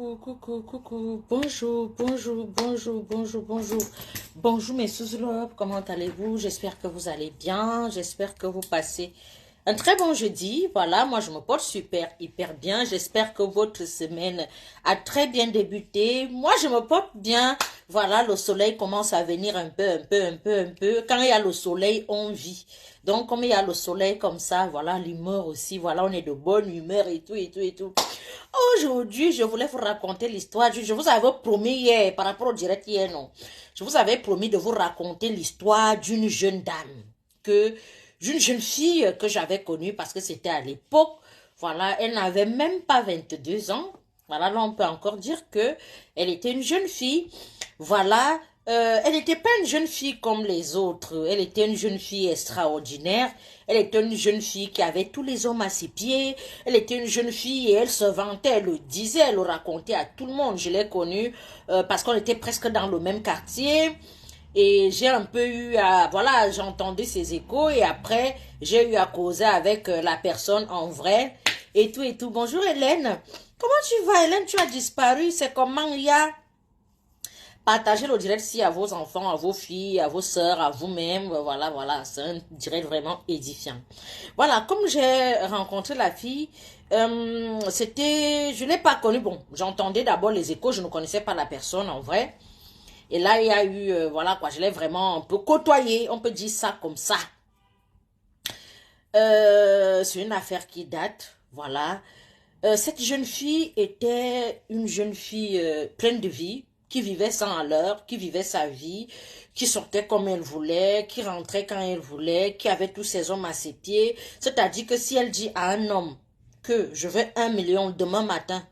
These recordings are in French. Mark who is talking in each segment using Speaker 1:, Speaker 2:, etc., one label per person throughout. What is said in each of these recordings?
Speaker 1: Coucou. Bonjour, bonjour, bonjour, bonjour, bonjour. Bonjour mes sous-lobes, comment allez-vous? J'espère que vous allez bien. J'espère que vous passez un très bon jeudi. Voilà, moi je me porte super, hyper bien. J'espère que votre semaine a très bien débuté. Moi je me porte bien. Voilà, le soleil commence à venir un peu. Quand il y a le soleil, on vit. Donc, comme il y a le soleil comme ça, voilà, l'humeur aussi, voilà, on est de bonne humeur et tout. Aujourd'hui, je voulais vous raconter l'histoire. Je vous avais promis hier, par rapport au direct hier, non. Je vous avais promis de vous raconter l'histoire d'une jeune dame, d'une jeune fille que j'avais connue parce que c'était à l'époque. Voilà, elle n'avait même pas 22 ans. Voilà, là, on peut encore dire que elle était une jeune fille. Voilà, elle n'était pas une jeune fille comme les autres. Elle était une jeune fille extraordinaire. Elle était une jeune fille qui avait tous les hommes à ses pieds. Elle était une jeune fille et elle se vantait, elle le disait, elle le racontait à tout le monde. Je l'ai connue parce qu'on était presque dans le même quartier. Et j'ai un peu eu à... Voilà, j'ai entendu ses échos et après, j'ai eu à causer avec la personne en vrai et tout. Bonjour Hélène. Comment tu vas Hélène? Tu as disparu. C'est comment il y a... Partagez le direct si à vos enfants, à vos filles, à vos sœurs, à vous-même. Voilà. C'est un direct vraiment édifiant. Voilà, comme j'ai rencontré la fille, je l'ai pas connue. Bon, j'entendais d'abord les échos, je ne connaissais pas la personne en vrai. Et là, il y a eu, voilà quoi, je l'ai vraiment un peu côtoyée, on peut dire ça comme ça. C'est une affaire qui date, voilà. Cette jeune fille était une jeune fille pleine de vie, qui vivait sans l'heure, qui vivait sa vie, qui sortait comme elle voulait, qui rentrait quand elle voulait, qui avait tous ses hommes à ses pieds. C'est-à-dire que si elle dit à un homme que je veux 1 million demain matin,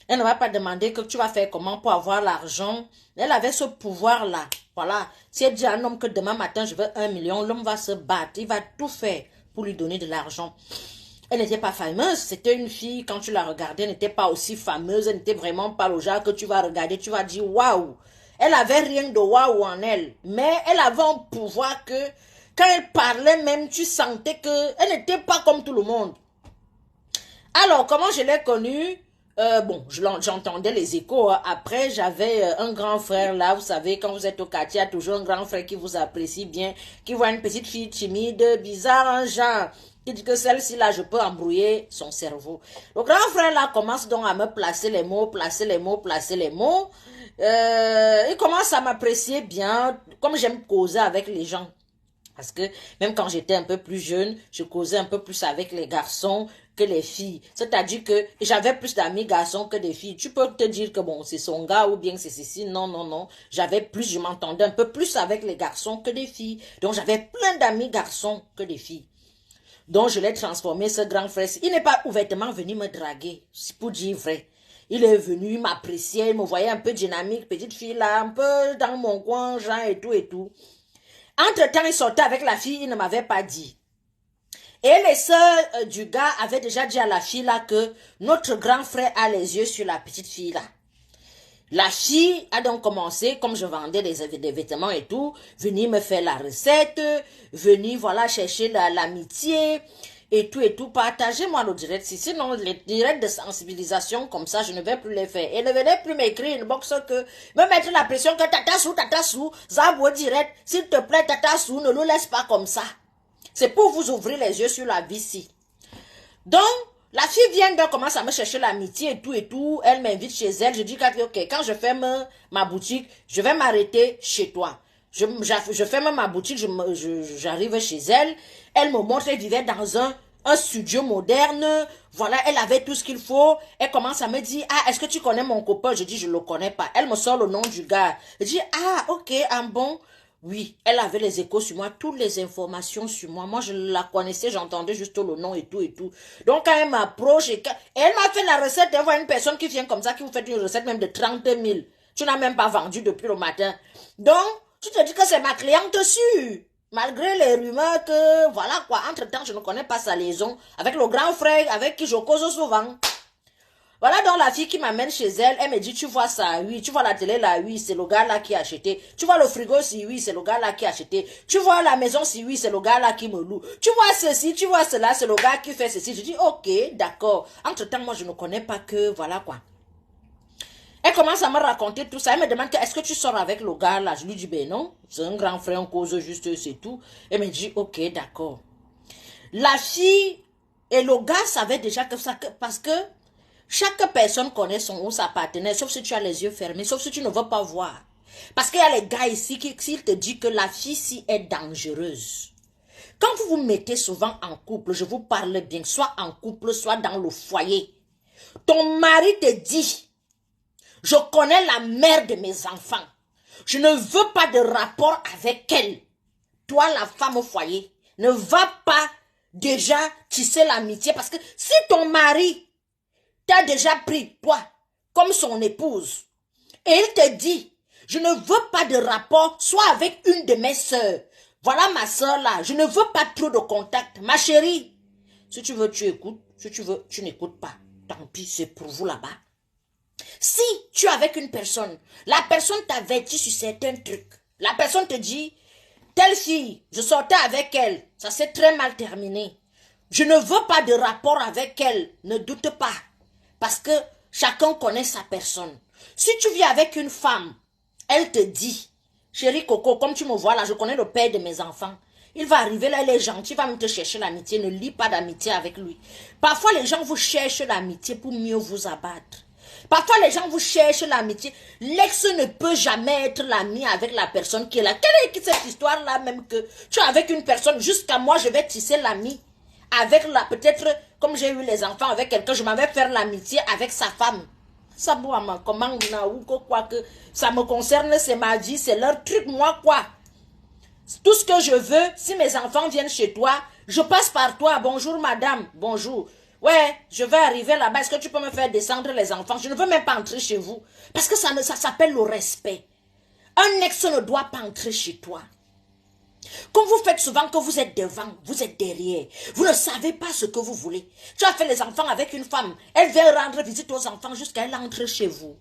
Speaker 1: elle ne va pas demander que tu vas faire comment pour avoir l'argent. Elle avait ce pouvoir-là. Voilà. Si elle dit à un homme que demain matin je veux 1 million, l'homme va se battre. Il va tout faire pour lui donner de l'argent. Elle n'était pas fameuse, c'était une fille, quand tu la regardais, elle n'était pas aussi fameuse, elle n'était vraiment pas le genre que tu vas regarder, tu vas dire waouh. Elle avait rien de waouh en elle, mais elle avait un pouvoir que, quand elle parlait même, tu sentais que elle n'était pas comme tout le monde. Alors, comment je l'ai connue? Bon, j'entendais les échos. Après, j'avais un grand frère là. Vous savez, quand vous êtes au quartier, il y a toujours un grand frère qui vous apprécie bien, qui voit une petite fille timide, bizarre, un genre, qui dit que celle-ci là, je peux embrouiller son cerveau. Le grand frère là commence donc à me placer les mots. Il commence à m'apprécier bien, comme j'aime causer avec les gens. Parce que même quand j'étais un peu plus jeune, je causais un peu plus avec les garçons que les filles. C'est-à-dire que j'avais plus d'amis garçons que des filles. Tu peux te dire que bon, c'est son gars ou bien c'est ceci. Non. Je m'entendais un peu plus avec les garçons que des filles. Donc j'avais plein d'amis garçons que des filles. Donc je l'ai transformé, ce grand frère. Il n'est pas ouvertement venu me draguer, c'est pour dire vrai. Il est venu, il m'appréciait, il me voyait un peu dynamique, petite fille là, un peu dans mon coin, genre et tout. Entre-temps, il sortait avec la fille, il ne m'avait pas dit. Et les sœurs du gars avaient déjà dit à la fille là que notre grand frère a les yeux sur la petite fille là. La fille a donc commencé, comme je vendais des vêtements et tout, venir me faire la recette, venir voilà chercher l'amitié et tout. Partagez-moi le direct. Sinon, les directs de sensibilisation comme ça, je ne vais plus les faire. Et ne venez plus m'écrire une box que me mettre la pression que tata sou, Zabo direct, s'il te plaît, tata sou, ne nous laisse pas comme ça. C'est pour vous ouvrir les yeux sur la vie ci. Donc, la fille vient donc commence à me chercher l'amitié et tout. Elle m'invite chez elle. Je dis ok, quand je ferme ma boutique, je vais m'arrêter chez toi. Je ferme ma boutique, j'arrive chez elle. Elle me montre, elle vivait dans un studio moderne. Voilà, elle avait tout ce qu'il faut. Elle commence à me dire, ah, est-ce que tu connais mon copain? Je dis, je le connais pas. Elle me sort le nom du gars. Je dis, ah, ok, un bon. Oui, elle avait les échos sur moi, toutes les informations sur moi. Moi, je la connaissais, j'entendais juste le nom et tout. Donc, quand elle m'approche, elle m'a fait la recette. Elle voit une personne qui vient comme ça, qui vous fait une recette même de 30 000. Tu n'as même pas vendu depuis le matin. Donc, tu te dis que c'est ma cliente sûre. Malgré les rumeurs que, voilà quoi, entre-temps, je ne connais pas sa liaison avec le grand frère avec qui je cause souvent. Voilà donc la fille qui m'amène chez elle, elle me dit, tu vois ça, oui, tu vois la télé là, oui, c'est le gars là qui a acheté. Tu vois le frigo, si oui, c'est le gars là qui a acheté. Tu vois la maison, si oui, c'est le gars là qui me loue. Tu vois ceci, tu vois cela, c'est le gars qui fait ceci. Je dis, ok, d'accord. Entre-temps, moi, je ne connais pas que, voilà quoi. Elle commence à me raconter tout ça. Elle me demande est-ce que tu sors avec le gars là? Je lui dis ben non, c'est un grand frère, on cause juste, c'est tout. Elle me dit ok, d'accord. La fille et le gars savaient déjà que ça, parce que chaque personne connaît son ou sa partenaire, sauf si tu as les yeux fermés, sauf si tu ne veux pas voir. Parce qu'il y a les gars ici qui, s'ils te disent que la fille ci est dangereuse. Quand vous vous mettez souvent en couple, je vous parle bien, soit en couple, soit dans le foyer. Ton mari te dit, je connais la mère de mes enfants. Je ne veux pas de rapport avec elle. Toi, la femme au foyer, ne va pas déjà tisser l'amitié. Parce que si ton mari t'a déjà pris, toi, comme son épouse, et il te dit, je ne veux pas de rapport, soit avec une de mes sœurs. Voilà ma sœur là, je ne veux pas trop de contact. Ma chérie, si tu veux, tu écoutes. Si tu veux, tu n'écoutes pas. Tant pis, c'est pour vous là-bas. Si tu es avec une personne, la personne t'avertit sur certains trucs. La personne te dit, telle fille, je sortais avec elle, ça s'est très mal terminé. Je ne veux pas de rapport avec elle, ne doute pas. Parce que chacun connaît sa personne. Si tu vis avec une femme, elle te dit, chérie Coco, comme tu me vois là, je connais le père de mes enfants. Il va arriver là, il est gentil, il va même te chercher l'amitié. Ne lie pas d'amitié avec lui. Parfois, les gens vous cherchent l'amitié pour mieux vous abattre. Parfois, les gens vous cherchent l'amitié. L'ex ne peut jamais être l'ami avec la personne qui est là. Quelle est cette histoire-là même que tu es avec une personne, jusqu'à moi, je vais tisser l'ami avec la, peut-être, comme j'ai eu les enfants avec quelqu'un, je m'en vais faire l'amitié avec sa femme. Ça, moi, comment, ou quoi que ça me concerne, c'est ma vie, c'est leur truc, moi, quoi. Tout ce que je veux, si mes enfants viennent chez toi, je passe par toi. Bonjour, madame. Bonjour. Ouais, je vais arriver là-bas. Est-ce que tu peux me faire descendre les enfants? Je ne veux même pas entrer chez vous. Parce que ça s'appelle le respect. Un ex ne doit pas entrer chez toi. Comme vous faites souvent que vous êtes devant, vous êtes derrière. Vous ne savez pas ce que vous voulez. Tu as fait les enfants avec une femme. Elle vient rendre visite aux enfants jusqu'à elle entre chez vous.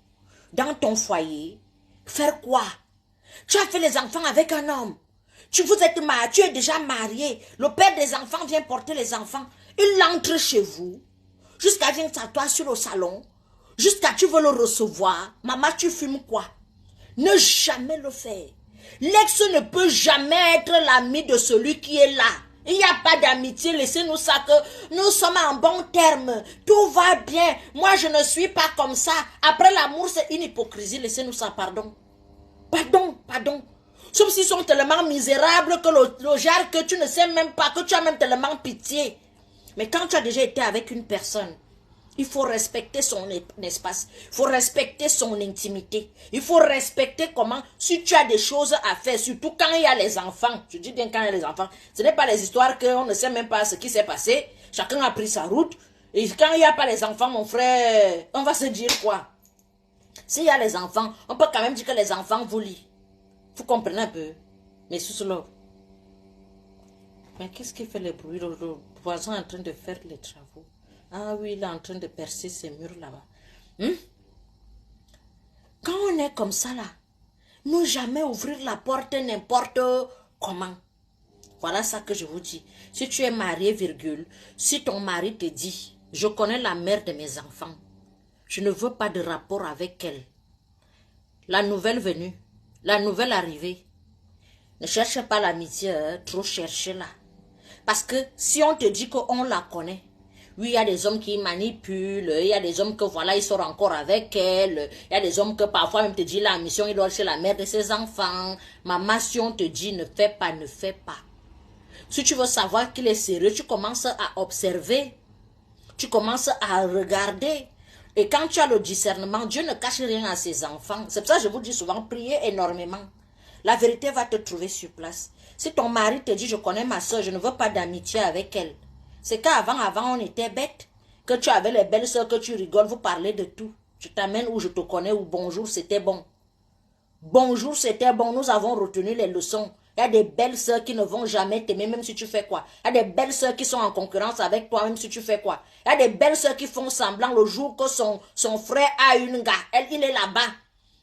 Speaker 1: Dans ton foyer. Faire quoi? Tu as fait les enfants avec un homme. Tu es déjà marié. Le père des enfants vient porter les enfants. Il entre chez vous. Jusqu'à vient s'asseoir sur le salon. Jusqu'à tu veux le recevoir. Maman, tu fumes quoi? Ne jamais le faire. L'ex ne peut jamais être l'ami de celui qui est là. Il n'y a pas d'amitié. Laissez-nous ça que nous sommes en bon terme. Tout va bien. Moi, je ne suis pas comme ça. Après l'amour, c'est une hypocrisie. Laissez-nous ça, pardon. Pardon. Sauf s'ils sont tellement misérables que le genre que tu ne sais même pas, que tu as même tellement pitié. Mais quand tu as déjà été avec une personne, il faut respecter son espace. Il faut respecter son intimité. Il faut respecter comment, si tu as des choses à faire, surtout quand il y a les enfants. Je dis bien quand il y a les enfants. Ce n'est pas les histoires qu'on ne sait même pas ce qui s'est passé. Chacun a pris sa route. Et quand il n'y a pas les enfants, mon frère, on va se dire quoi? S'il y a les enfants, on peut quand même dire que les enfants vous lient. Vous comprenez un peu? Mais sous cela. Mais qu'est-ce qui fait le bruit? Le voisin est en train de faire les travaux. Ah oui, il est en train de percer ces murs là-bas. Quand on est comme ça là, ne jamais ouvrir la porte n'importe comment. Voilà ça que je vous dis. Si tu es marié, virgule, si ton mari te dit, je connais la mère de mes enfants, je ne veux pas de rapport avec elle. La nouvelle venue, la nouvelle arrivée, ne cherche pas l'amitié, trop cherchez-la. Parce que si on te dit qu'on la connaît, oui, il y a des hommes qui manipulent, il y a des hommes que voilà, ils sortent encore avec elle, il y a des hommes que parfois même te disent la mission, il doit chez la mère de ses enfants. Maman, si on te dit ne fais pas, ne fais pas. Si tu veux savoir qu'il est sérieux, tu commences à observer, tu commences à regarder. Et quand tu as le discernement, Dieu ne cache rien à ses enfants. C'est pour ça que je vous dis souvent, priez énormément. La vérité va te trouver sur place. Si ton mari te dit, je connais ma soeur, je ne veux pas d'amitié avec elle. C'est qu'avant, on était bêtes. Que tu avais les belles soeurs, que tu rigoles, vous parlez de tout. Je t'amène où je te connais, ou bonjour, c'était bon. Bonjour, c'était bon, nous avons retenu les leçons. Il y a des belles soeurs qui ne vont jamais t'aimer, même si tu fais quoi. Il y a des belles soeurs qui sont en concurrence avec toi, même si tu fais quoi. Il y a des belles soeurs qui font semblant le jour que son frère a une gars. Il est là-bas.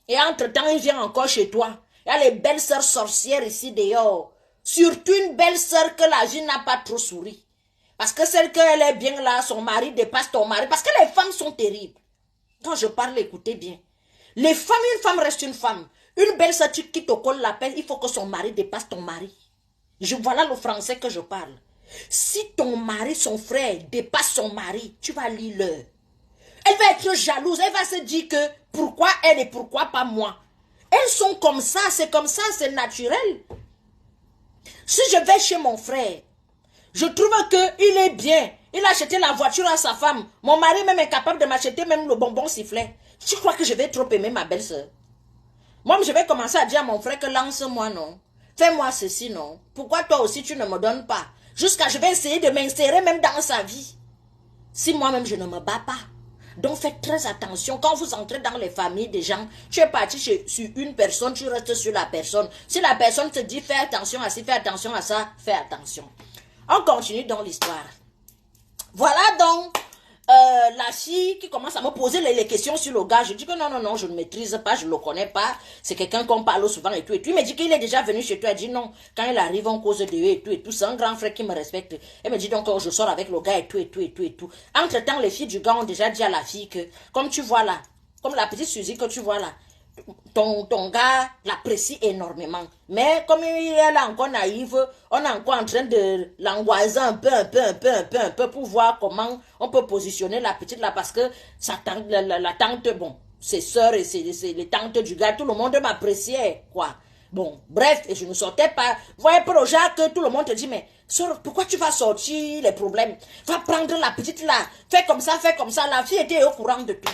Speaker 1: Et entre-temps, il vient encore chez toi. Il y a les belles soeurs sorcières ici dehors. Surtout une belle soeur que la vie n'a pas trop souri. Parce que celle qu'elle est bien là, son mari dépasse ton mari. Parce que les femmes sont terribles. Quand je parle, écoutez bien. Les femmes, une femme reste une femme. Une belle sœur, tu quittes au col la peine, il faut que son mari dépasse ton mari. Voilà le français que je parle. Si ton mari, son frère, dépasse son mari, tu vas lire l'heure. Elle va être jalouse, elle va se dire que pourquoi elle et pourquoi pas moi. Elles sont comme ça, c'est naturel. Si je vais chez mon frère, je trouve qu'il est bien. Il a acheté la voiture à sa femme. Mon mari même est capable de m'acheter même le bonbon sifflet. Tu crois que je vais trop aimer ma belle-sœur? Moi, je vais commencer à dire à mon frère que lance-moi, non. Fais-moi ceci, non. Pourquoi toi aussi tu ne me donnes pas? Jusqu'à je vais essayer de m'insérer même dans sa vie. Si moi-même je ne me bats pas. Donc faites très attention. Quand vous entrez dans les familles des gens, tu es parti sur une personne, tu restes sur la personne. Si la personne te dit fais attention à ci, fais attention à ça, fais attention. On continue dans l'histoire. Voilà donc la fille qui commence à me poser les questions sur le gars. Je dis que non, je ne maîtrise pas, je ne le connais pas. C'est quelqu'un qu'on parle souvent et tout. Il me dit qu'il est déjà venu chez toi. Elle dit non, quand il arrive, on cause de eux et tout et tout. C'est un grand frère qui me respecte. Elle me dit donc je sors avec le gars et tout et tout et tout et tout. Entre-temps, les filles du gars ont déjà dit à la fille que, comme tu vois là, comme la petite Suzy que tu vois là, ton gars l'apprécie énormément. Mais comme il est là encore naïve, on est encore en train de l'angoiser un peu pour voir comment on peut positionner la petite là parce que sa tante, la tante, bon, ses soeurs et les tantes du gars, tout le monde m'appréciait, quoi. Bon, bref, et je ne sortais pas. Vous voyez, pour le genre que tout le monde te dit, mais sors, pourquoi tu vas sortir les problèmes? Va prendre la petite là, fais comme ça, fais comme ça. La fille était au courant de tout.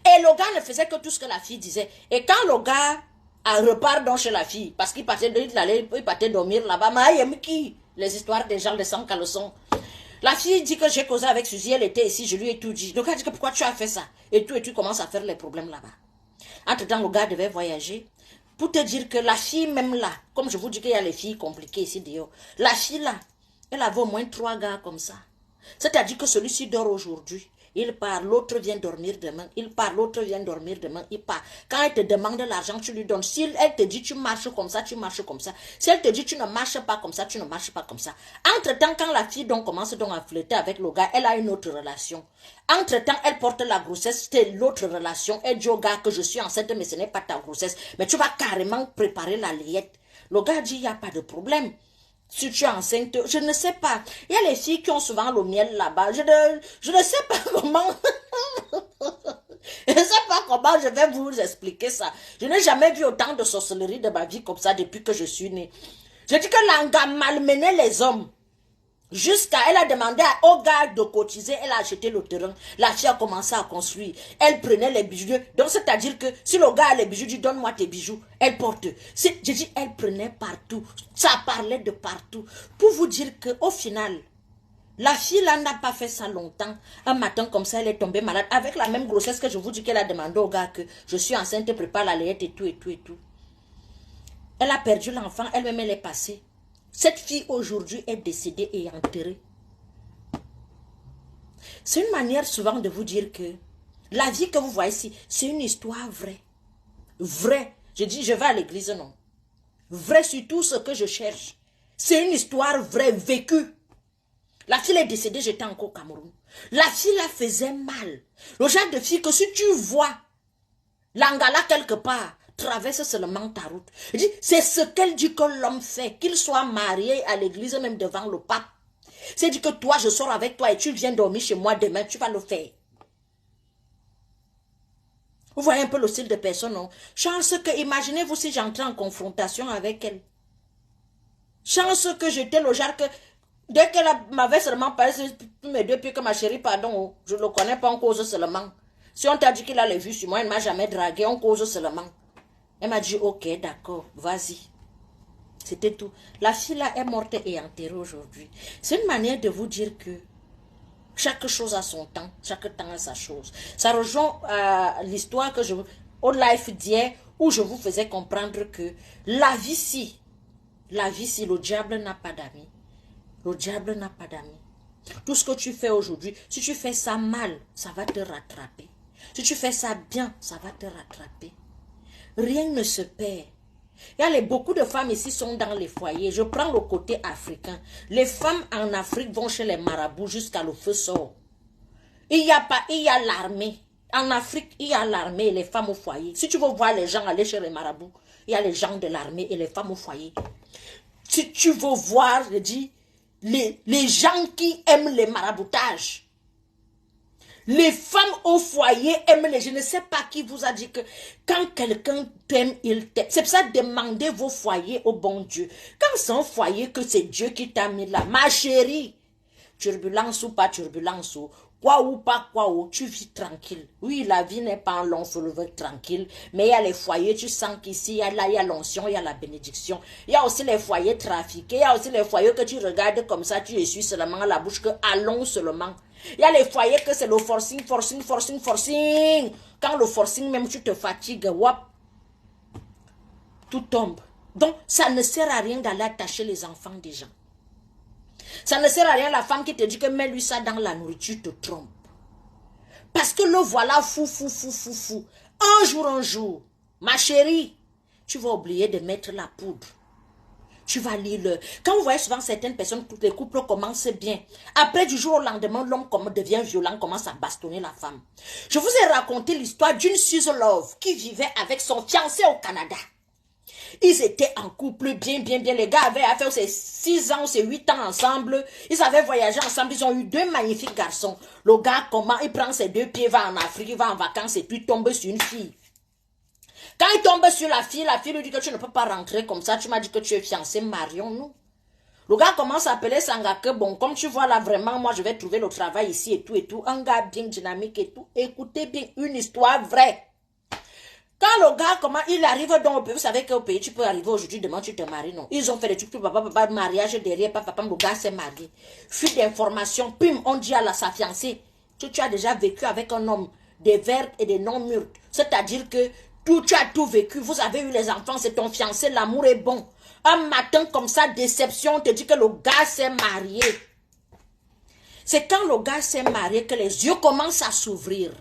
Speaker 1: Et le gars ne faisait que tout ce que la fille disait. Et quand le gars repart donc chez la fille, parce qu'il partait dormir là-bas, les histoires des gens de sans caleçon. La fille dit que j'ai causé avec Suzy, elle était ici, je lui ai tout dit. Le gars dit que pourquoi tu as fait ça? Et tu commences à faire les problèmes là-bas. Entre-temps, le gars devait voyager. Pour te dire que la fille même là, comme je vous dis qu'il y a les filles compliquées ici dehors, la fille là, elle avait au moins 3 gars comme ça. C'est-à-dire que celui-ci dort aujourd'hui. Il part, l'autre vient dormir demain. Il part, l'autre vient dormir demain. Il part. Quand elle te demande l'argent, tu lui donnes. Si elle te dit tu marches comme ça, tu marches comme ça. Si elle te dit tu ne marches pas comme ça, tu ne marches pas comme ça. Entre-temps, quand la fille donc commence donc à flirter avec le gars, elle a une autre relation. Entre-temps, elle porte la grossesse, c'est l'autre relation. Elle dit au gars que je suis enceinte, mais ce n'est pas ta grossesse. Mais tu vas carrément préparer la layette. Le gars dit il n'y a pas de problème. Si tu es enceinte, je ne sais pas. Il y a les filles qui ont souvent le miel là-bas. Je ne sais pas comment. Je ne sais pas comment je vais vous expliquer ça. Je n'ai jamais vu autant de sorcellerie de ma vie comme ça depuis que je suis née. Je dis que Langa malmenait les hommes. Jusqu'à, elle a demandé au gars de cotiser, elle a acheté le terrain. La fille a commencé à construire. Elle prenait les bijoux. Donc, c'est-à-dire que si le gars a les bijoux, dit donne-moi tes bijoux. Elle porte. Je dis, elle prenait partout. Ça parlait de partout. Pour vous dire qu'au final, la fille là n'a pas fait ça longtemps. Un matin comme ça, elle est tombée malade. Avec la même grossesse que je vous dis qu'elle a demandé au gars que je suis enceinte, prépare la layette et tout et tout et tout. Elle a perdu l'enfant, elle-même elle est passée. Cette fille aujourd'hui est décédée et enterrée. C'est une manière souvent de vous dire que la vie que vous voyez ici, c'est une histoire vraie. Vraie. Je dis, je vais à l'église, non. Vrai sur tout ce que je cherche. C'est une histoire vraie, vécue. La fille est décédée, j'étais encore au Cameroun. La fille la faisait mal. Le genre de fille que si tu vois l'angala quelque part, traverse seulement ta route. C'est ce qu'elle dit que l'homme fait, qu'il soit marié à l'église, même devant le pape. C'est dit que toi, je sors avec toi et tu viens dormir chez moi demain, tu vas le faire. Vous voyez un peu le style de personne, non? Chance que, imaginez-vous si j'entrais en confrontation avec elle. Chance que j'étais le genre que, dès qu'elle m'avait seulement parlé, mes 2 pieds que ma chérie, pardon, je ne le connais pas, on cause seulement. Si on t'a dit qu'il a les vues sur moi, il ne m'a jamais dragué, on cause seulement. Elle m'a dit, ok, d'accord, vas-y. C'était tout. La fille là est morte et enterrée aujourd'hui. C'est une manière de vous dire que chaque chose a son temps, chaque temps a sa chose. Ça rejoint l'histoire que au life d'hier, où je vous faisais comprendre que la vie si, le diable n'a pas d'amis. Le diable n'a pas d'amis. Tout ce que tu fais aujourd'hui, si tu fais ça mal, ça va te rattraper. Si tu fais ça bien, ça va te rattraper. Rien ne se perd. Il y a beaucoup de femmes ici sont dans les foyers. Je prends le côté africain. Les femmes en Afrique vont chez les marabouts jusqu'à le feu sort. Il y a l'armée. En Afrique, il y a l'armée et les femmes au foyer. Si tu veux voir les gens aller chez les marabouts, il y a les gens de l'armée et les femmes au foyer. Si tu veux voir, je dis, les gens qui aiment les maraboutages, les femmes au foyer aiment les... Je ne sais pas qui vous a dit que quand quelqu'un t'aime, il t'aime. C'est pour ça, demandez vos foyers au bon Dieu. Quand c'est un foyer que c'est Dieu qui t'a mis là, ma chérie, turbulence ou pas turbulence, quoi ou pas quoi, tu vis tranquille. Oui, la vie n'est pas un long fleuve tranquille, mais il y a les foyers, tu sens qu'ici, il y a l'onction, il y a la bénédiction. Il y a aussi les foyers trafiqués, il y a aussi les foyers que tu regardes comme ça, tu essuies seulement la bouche, que allons seulement. Il y a les foyers que c'est le forcing. Quand le forcing, même tu te fatigues, wap, tout tombe. Donc, ça ne sert à rien d'aller attacher les enfants des gens. Ça ne sert à rien la femme qui te dit que mets-lui ça dans la nourriture, te trompe. Parce que le voilà fou. Un jour, ma chérie, tu vas oublier de mettre la poudre. Tu vas lire le... Quand vous voyez souvent certaines personnes, les couples commencent bien. Après, du jour au lendemain, l'homme devient violent, commence à bastonner la femme. Je vous ai raconté l'histoire d'une Suze Love qui vivait avec son fiancé au Canada. Ils étaient en couple bien. Les gars avaient fait ses 6 ans, ses 8 ans ensemble. Ils avaient voyagé ensemble. Ils ont eu 2 magnifiques garçons. Le gars, comment il prend ses 2 pieds, va en Afrique, il va en vacances et puis tombe sur une fille. Quand il tombe sur la fille lui dit que tu ne peux pas rentrer comme ça. Tu m'as dit que tu es fiancé, marions-nous. Le gars commence à appeler Sangake. Bon, comme tu vois là, vraiment, moi, je vais trouver le travail ici et tout. Un gars bien dynamique et tout. Écoutez bien, une histoire vraie. Quand le gars, comment il arrive dans le pays, vous savez qu'au pays, tu peux arriver aujourd'hui, demain tu te maries, non. Ils ont fait des trucs, papa, mariage derrière, papa, le gars s'est marié. Fuite d'information, pim, on dit à sa fiancée, tu as déjà vécu avec un homme, des verts et des non-mûrs. C'est-à-dire que tu as tout vécu, vous avez eu les enfants, c'est ton fiancé, l'amour est bon. Un matin comme ça, déception, on te dit que le gars s'est marié. C'est quand le gars s'est marié que les yeux commencent à s'ouvrir.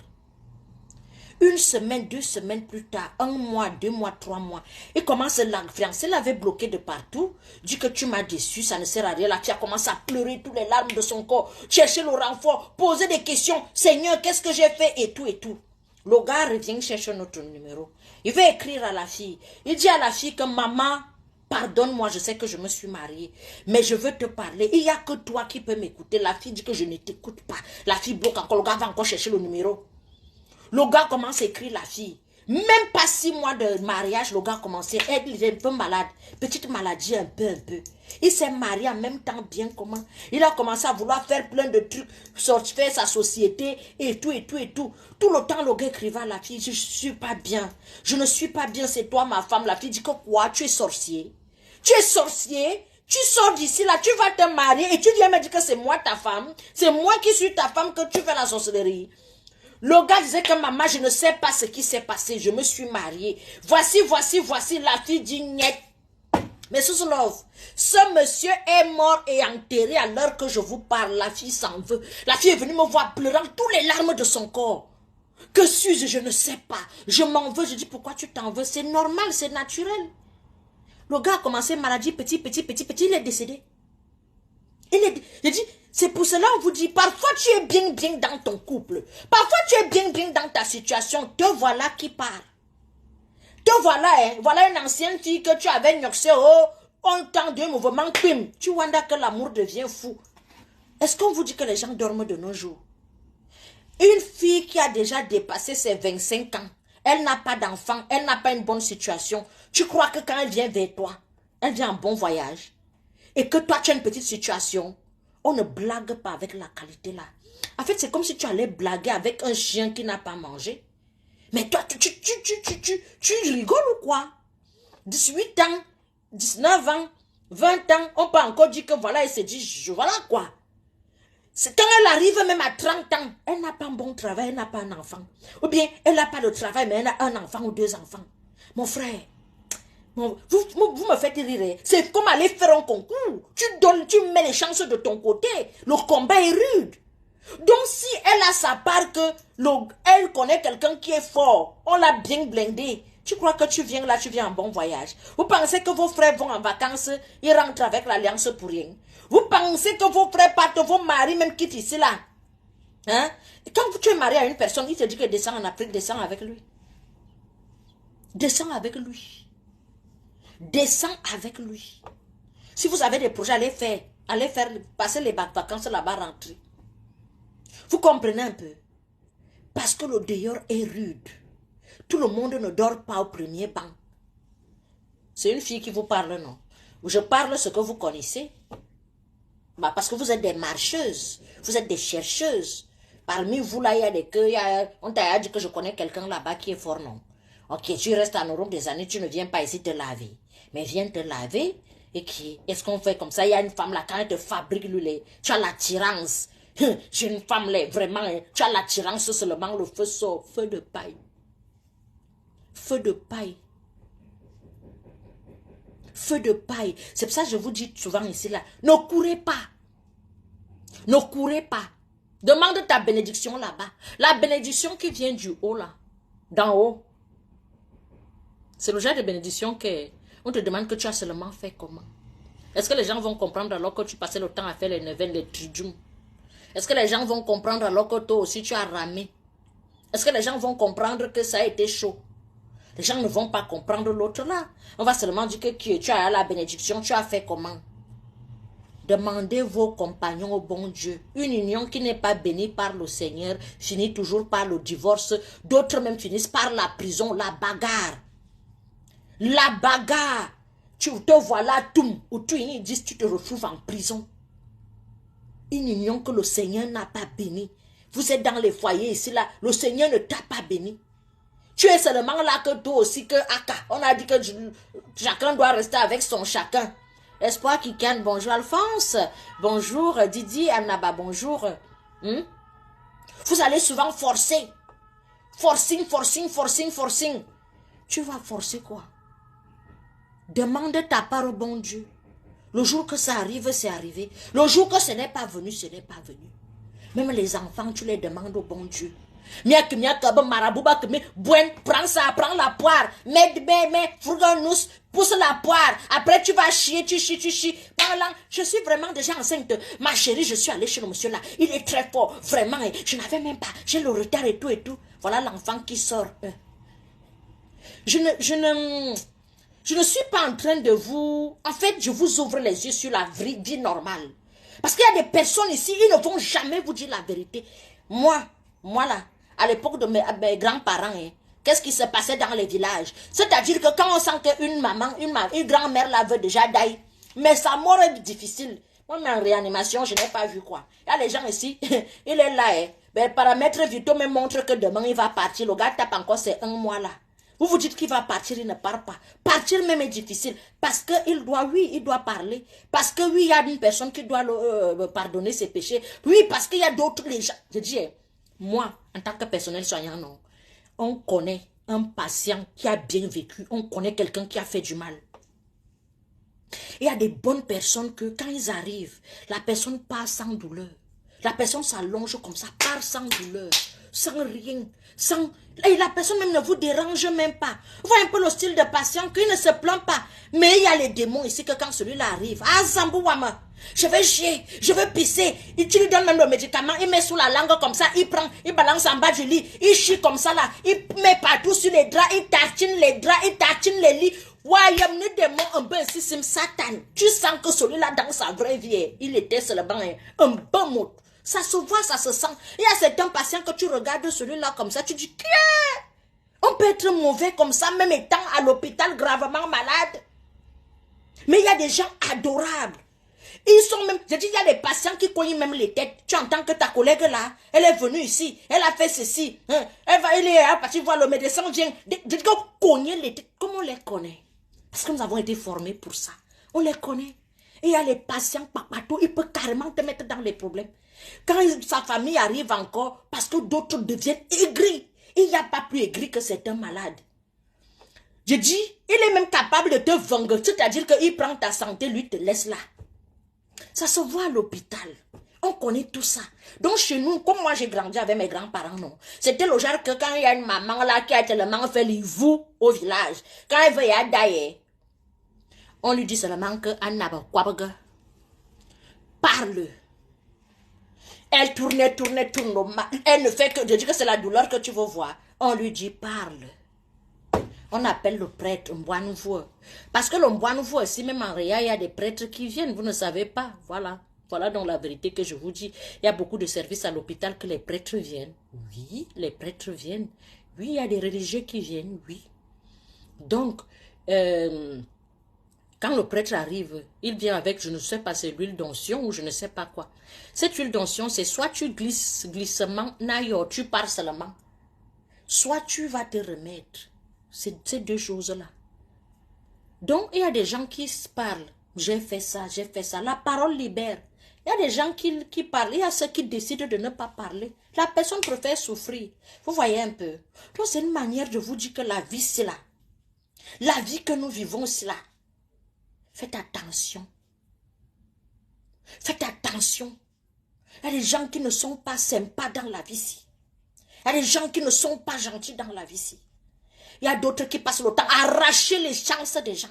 Speaker 1: 1 semaine, 2 semaines plus tard, 1 mois, 2 mois, 3 mois, il commence la fiancée l'avait bloqué de partout, dit que tu m'as déçu, ça ne sert à rien. La fille a commencé à pleurer toutes les larmes de son corps, chercher le renfort, poser des questions, Seigneur, qu'est-ce que j'ai fait et tout. Le gars revient chercher notre numéro. Il veut écrire à la fille. Il dit à la fille que maman, pardonne-moi, je sais que je me suis mariée, mais je veux te parler. Il n'y a que toi qui peux m'écouter. La fille dit que je ne t'écoute pas. La fille bloque encore, le gars va encore chercher le numéro. Le gars commence à écrire la fille. Même pas 6 mois de mariage, le gars commence. Il est un peu malade. Petite maladie un peu. Il s'est marié en même temps bien comment. Il a commencé à vouloir faire plein de trucs. Faire sa société et tout. Tout le temps, le gars écrivait à la fille. Je ne suis pas bien. Je ne suis pas bien. C'est toi ma femme. La fille dit que quoi? Tu es sorcier. Tu es sorcier. Tu sors d'ici là. Tu vas te marier et tu viens me dire que c'est moi ta femme. C'est moi qui suis ta femme que tu fais la sorcellerie. Le gars disait que maman, je ne sais pas ce qui s'est passé. Je me suis mariée. Voici. La fille dit niet. Mais Suze Love, ce monsieur est mort et enterré à l'heure que je vous parle. La fille s'en veut. La fille est venue me voir pleurant toutes les larmes de son corps. Que suis-je? Je ne sais pas. Je m'en veux. Je dis pourquoi tu t'en veux? C'est normal, c'est naturel. Le gars a commencé maladie petit. Il est décédé. Je dis, c'est pour cela on vous dit, parfois tu es bien dans ton couple. Parfois tu es bien dans ta situation. Te voilà qui part. Te voilà, voilà une ancienne fille que tu avais nyoxé, on tend deux mouvements, pim. Tu vois que l'amour devient fou. Est-ce qu'on vous dit que les gens dorment de nos jours? Une fille qui a déjà dépassé ses 25 ans, elle n'a pas d'enfant, elle n'a pas une bonne situation. Tu crois que quand elle vient vers toi, elle vient en bon voyage? Et que toi, tu as une petite situation, on ne blague pas avec la qualité là. En fait, c'est comme si tu allais blaguer avec un chien qui n'a pas mangé. Mais toi, tu rigoles ou quoi? 18 ans, 19 ans, 20 ans, on peut encore dire que voilà, elle se dit, voilà quoi. C'est quand elle arrive même à 30 ans, elle n'a pas un bon travail, elle n'a pas un enfant. Ou bien, elle n'a pas de travail, mais elle a un enfant ou 2 enfants. Mon frère, vous me faites rire. C'est comme aller faire un concours. Tu mets les chances de ton côté. Le combat est rude. Donc si elle a sa part que elle connaît quelqu'un qui est fort, on l'a bien blindé. Tu crois que tu viens là, tu viens en bon voyage. Vous pensez que vos frères vont en vacances, ils rentrent avec l'alliance pour rien. Vous pensez que vos frères partent, vos maris même quittent ici là. Hein? Et quand tu es marié à une personne, il te dit que descends en Afrique, descends avec lui. Descends avec lui. Descends avec lui. Si vous avez des projets, allez faire passer les vacances là-bas, rentrer. Vous comprenez un peu? Parce que le dehors est rude. Tout le monde ne dort pas au premier banc. C'est une fille qui vous parle, non? Je parle ce que vous connaissez. Bah, parce que vous êtes des marcheuses. Vous êtes des chercheuses. Parmi vous, là, il y a des queues. On t'a dit que je connais quelqu'un là-bas qui est fort, non? Ok, tu restes en Europe des années, tu ne viens pas ici te laver. Mais viens te laver. Et qui est-ce qu'on fait comme ça? Il y a une femme là, quand elle te fabrique le lait, tu as l'attirance. J'ai une femme là, vraiment, tu as l'attirance seulement, le feu sort. Feu de paille. Feu de paille. Feu de paille. C'est pour ça que je vous dis souvent ici là, ne courez pas. Ne courez pas. Demande ta bénédiction là-bas. La bénédiction qui vient du haut là, d'en haut. C'est le genre de bénédiction qu'on te demande que tu as seulement fait comment. Est-ce que les gens vont comprendre alors que tu passais le temps à faire les neveux, les tridjum? Est-ce que les gens vont comprendre alors que toi aussi tu as ramé? Est-ce que les gens vont comprendre que ça a été chaud? Les gens ne vont pas comprendre l'autre là. On va seulement dire que tu as la bénédiction, tu as fait comment? Demandez vos compagnons au bon Dieu. Une union qui n'est pas bénie par le Seigneur finit toujours par le divorce. D'autres même finissent par la prison, la bagarre. La bagarre. Tu te vois là, où tu dis, tu te retrouves en prison. Une union que le Seigneur n'a pas bénie. Vous êtes dans les foyers ici, là. Le Seigneur ne t'a pas béni. Tu es seulement là que toi aussi, que Aka. On a dit que chacun doit rester avec son chacun. Espoir qui canne, bonjour Alphonse. Bonjour Didi, Annaba, bonjour. Vous allez souvent forcer. Forcing, forcing, forcing, forcing. Tu vas forcer quoi? Demande ta part au bon Dieu. Le jour que ça arrive, c'est arrivé. Le jour que ce n'est pas venu, ce n'est pas venu. Même les enfants, tu les demandes au bon Dieu. Prends ça, prends la poire. Mais, pousse la poire. Après, tu vas chier, tu chies. Je suis vraiment déjà enceinte. Ma chérie, je suis allée chez le monsieur là. Il est très fort, vraiment. Je n'avais même pas. J'ai le retard et tout et tout. Voilà l'enfant qui sort. Je ne suis pas en train de vous... En fait, je vous ouvre les yeux sur la vie normale. Parce qu'il y a des personnes ici, ils ne vont jamais vous dire la vérité. Moi là, à l'époque de mes grands-parents, qu'est-ce qui se passait dans les villages? C'est-à-dire que quand on sent qu'une maman, une grand-mère la veut déjà d'ailleurs, mais sa mort est difficile. Moi, mais en réanimation, je n'ai pas vu quoi. Il y a les gens ici, il est là. Ben, paramètre Vito me montre que demain il va partir. Le gars tape encore, c'est 1 mois là. Vous vous dites qu'il va partir, il ne part pas. Partir même est difficile. Parce qu'il doit, oui, il doit parler. Parce que oui, il y a une personne qui doit pardonner ses péchés. Oui, parce qu'il y a d'autres les gens. Je dis, moi, en tant que personnel soignant, non. On connaît un patient qui a bien vécu. On connaît quelqu'un qui a fait du mal. Il y a des bonnes personnes que quand ils arrivent, la personne part sans douleur. La personne s'allonge comme ça, part sans douleur. Sans rien, et la personne même ne vous dérange même pas. Vous voyez un peu le style de patient qui ne se plaint pas. Mais il y a les démons ici que quand celui-là arrive, ah Zambouama, je vais chier, je veux pisser. Et tu lui donnes même le médicament, il met sous la langue comme ça, il prend, il balance en bas du lit, il chie comme ça là, il met partout sur les draps, il tartine les draps, il tartine les lits. Ouais, il y a des démons un peu ici, c'est Satan. Tu sens que celui-là dans sa vraie vie, il était seulement un bon mot. Ça se voit, ça se sent. Il y a certains patients que tu regardes celui-là comme ça, tu dis, on peut être mauvais comme ça, même étant à l'hôpital gravement malade. Mais il y a des gens adorables. Ils sont même, je dis, il y a des patients qui cognent même les têtes. Tu entends que ta collègue là, elle est venue ici, elle a fait ceci. Elle est partie voir le médecin, vient. Je dis qu'on cogne les têtes. Comment on les connaît? Parce que nous avons été formés pour ça. On les connaît. Et il y a les patients papato, il peut carrément te mettre dans les problèmes. Quand sa famille arrive encore, parce que d'autres deviennent aigris. Il n'y a pas plus aigri que certains malades. Je dis, il est même capable de te vendre. C'est-à-dire qu'il prend ta santé, lui te laisse là. Ça se voit à l'hôpital. On connaît tout ça. Donc chez nous, comme moi j'ai grandi avec mes grands-parents, non. C'était le genre que quand il y a une maman là qui a tellement fait l'ivou au village, quand elle veut y aller, on lui dit seulement que Anna parle. Elle tournait, tournait, tourne. Elle ne fait que de dire que c'est la douleur que tu veux voir. On lui dit, parle. On appelle le prêtre Mbwa Nouveau. Parce que le Mbwa Nouveau aussi, même en Réa, il y a des prêtres qui viennent. Vous ne savez pas. Voilà. Voilà donc la vérité que je vous dis. Il y a beaucoup de services à l'hôpital que les prêtres viennent. Oui, les prêtres viennent. Oui, il y a des religieux qui viennent. Oui. Donc, quand le prêtre arrive, il vient avec, je ne sais pas, c'est l'huile d'onction ou je ne sais pas quoi. Cette huile d'onction, c'est soit tu glisses, glissement, naïo, tu pars seulement. Soit tu vas te remettre. C'est ces deux choses-là. Donc, il y a des gens qui se parlent. J'ai fait ça, j'ai fait ça. La parole libère. Il y a des gens qui parlent. Il y a ceux qui décident de ne pas parler. La personne préfère souffrir. Vous voyez un peu. Donc, c'est une manière de vous dire que la vie, c'est là. La vie que nous vivons, c'est là. Faites attention. Faites attention. Il y a des gens qui ne sont pas sympas dans la vie-ci. Il y a des gens qui ne sont pas gentils dans la vie-ci. Il y a d'autres qui passent le temps à arracher les chances des gens.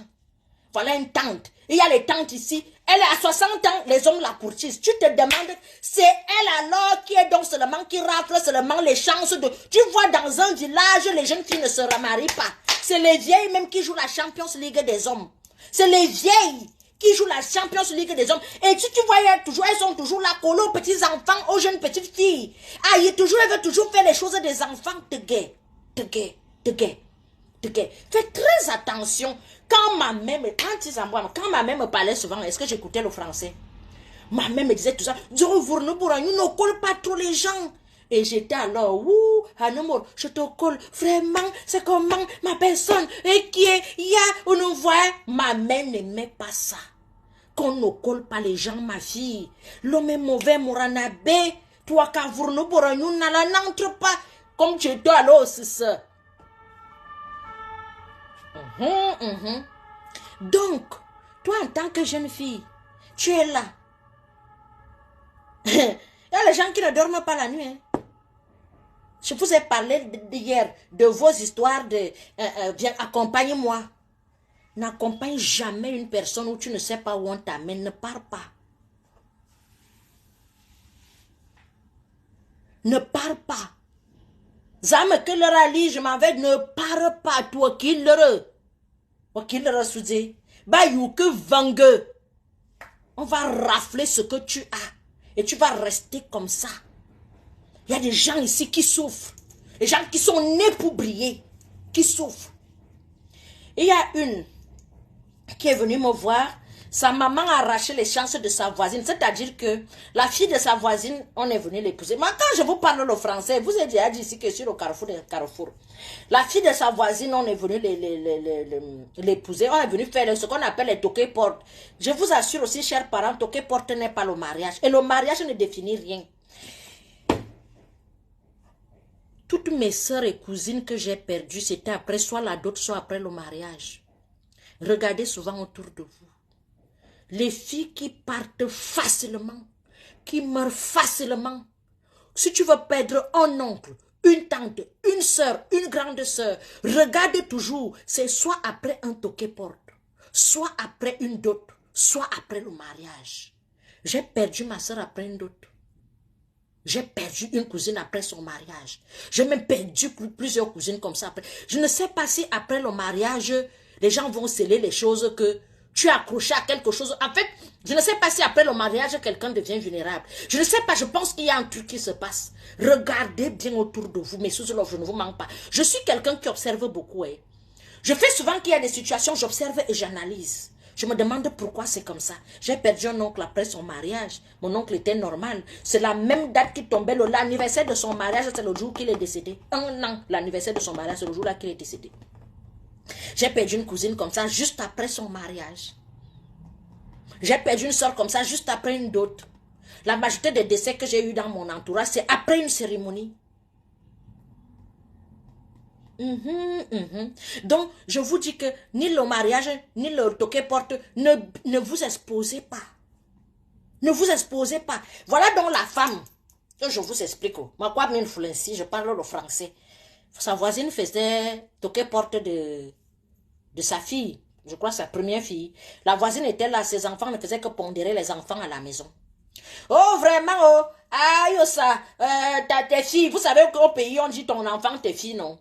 Speaker 1: Voilà une tante. Il y a les tantes ici. Elle est à 60 ans, les hommes la courtisent. Tu te demandes, c'est elle alors qui est donc seulement, qui rafle seulement les chances de... Tu vois dans un village, les jeunes filles ne se remarient pas. C'est les vieilles même qui jouent la Champions League des hommes. C'est les vieilles qui jouent la Champions League des hommes. Et si tu vois, elles sont toujours là, collées aux petits enfants, aux jeunes petites filles. Ah, elles veulent toujours faire les choses des enfants de guerre. De guerre, de guerre. Faites très attention. Quand ma mère me parlait souvent, est-ce que j'écoutais le français? Ma mère me disait tout ça. Ne colle pas trop les gens. Et j'étais alors, je te colle. Vraiment, c'est comment ma personne. Et qui est, on nous voit. Ma mère n'aimait pas ça. Qu'on ne colle pas les gens, ma fille. L'homme est mauvais, Mouranabe. Toi, quand vous n'entre pas. Comme tu dois alors, c'est ça. Donc, toi en tant que jeune fille, tu es là. Il y a les gens qui ne dorment pas la nuit. Hein. Je vous ai parlé hier de vos histoires de viens, accompagne-moi. N'accompagne jamais une personne où tu ne sais pas où on t'amène. Ne pars pas. Ne pars pas. Zame que leur ali, je m'en vais, ne pars pas, toi qui leur. Qui leur soudé. Bah, you que vangue. On va rafler ce que tu as. Et tu vas rester comme ça. Il y a des gens ici qui souffrent. Les gens qui sont nés pour briller. Qui souffrent. Et il y a une qui est venue me voir. Sa maman a arraché les chances de sa voisine. C'est-à-dire que la fille de sa voisine, on est venu l'épouser. Mais quand je vous parle le français, vous avez déjà dit ici que sur le carrefour. La fille de sa voisine, on est venu l'épouser. On est venu faire ce qu'on appelle les toquets portes. Je vous assure aussi, chers parents, toquets portes n'est pas le mariage. Et le mariage ne définit rien. Toutes mes soeurs et cousines que j'ai perdues, c'était après soit la dot, soit après le mariage. Regardez souvent autour de vous. Les filles qui partent facilement, qui meurent facilement. Si tu veux perdre un oncle, une tante, une soeur, une grande soeur, regarde toujours, c'est soit après un toquet-porte, soit après une dot, soit après le mariage. J'ai perdu ma soeur après une dot. J'ai perdu une cousine après son mariage. J'ai même perdu plusieurs cousines comme ça après. Je ne sais pas si après le mariage, les gens vont sceller les choses que tu es accroché à quelque chose. En fait, je ne sais pas si après le mariage, quelqu'un devient vulnérable. Je ne sais pas, je pense qu'il y a un truc qui se passe. Regardez bien autour de vous, mais sous l'offre, je ne vous manque pas. Je suis quelqu'un qui observe beaucoup. Hein. Je fais souvent qu'il y a des situations, j'observe et j'analyse. Je me demande pourquoi c'est comme ça. J'ai perdu un oncle après son mariage. Mon oncle était normal. C'est la même date qui tombait. L'anniversaire de son mariage, c'est le jour qu'il est décédé. Un an, l'anniversaire de son mariage, c'est le jour-là qu'il est décédé. J'ai perdu une cousine comme ça juste après son mariage. J'ai perdu une soeur comme ça juste après une dot. La majorité des décès que j'ai eu dans mon entourage, c'est après une cérémonie. Donc, je vous dis que ni le mariage, ni le toquet porte, ne vous exposez pas. Ne vous exposez pas. Voilà donc la femme que je vous explique. Moi, quoi m'influencer, je parle le français. Sa voisine faisait toquet porte de sa fille. Je crois sa première fille. La voisine était là, ses enfants ne faisaient que pondérer les enfants à la maison. Oh, vraiment, oh. Aïe, oh, ça. Tes filles, vous savez qu'au pays, on dit ton enfant, tes filles, non?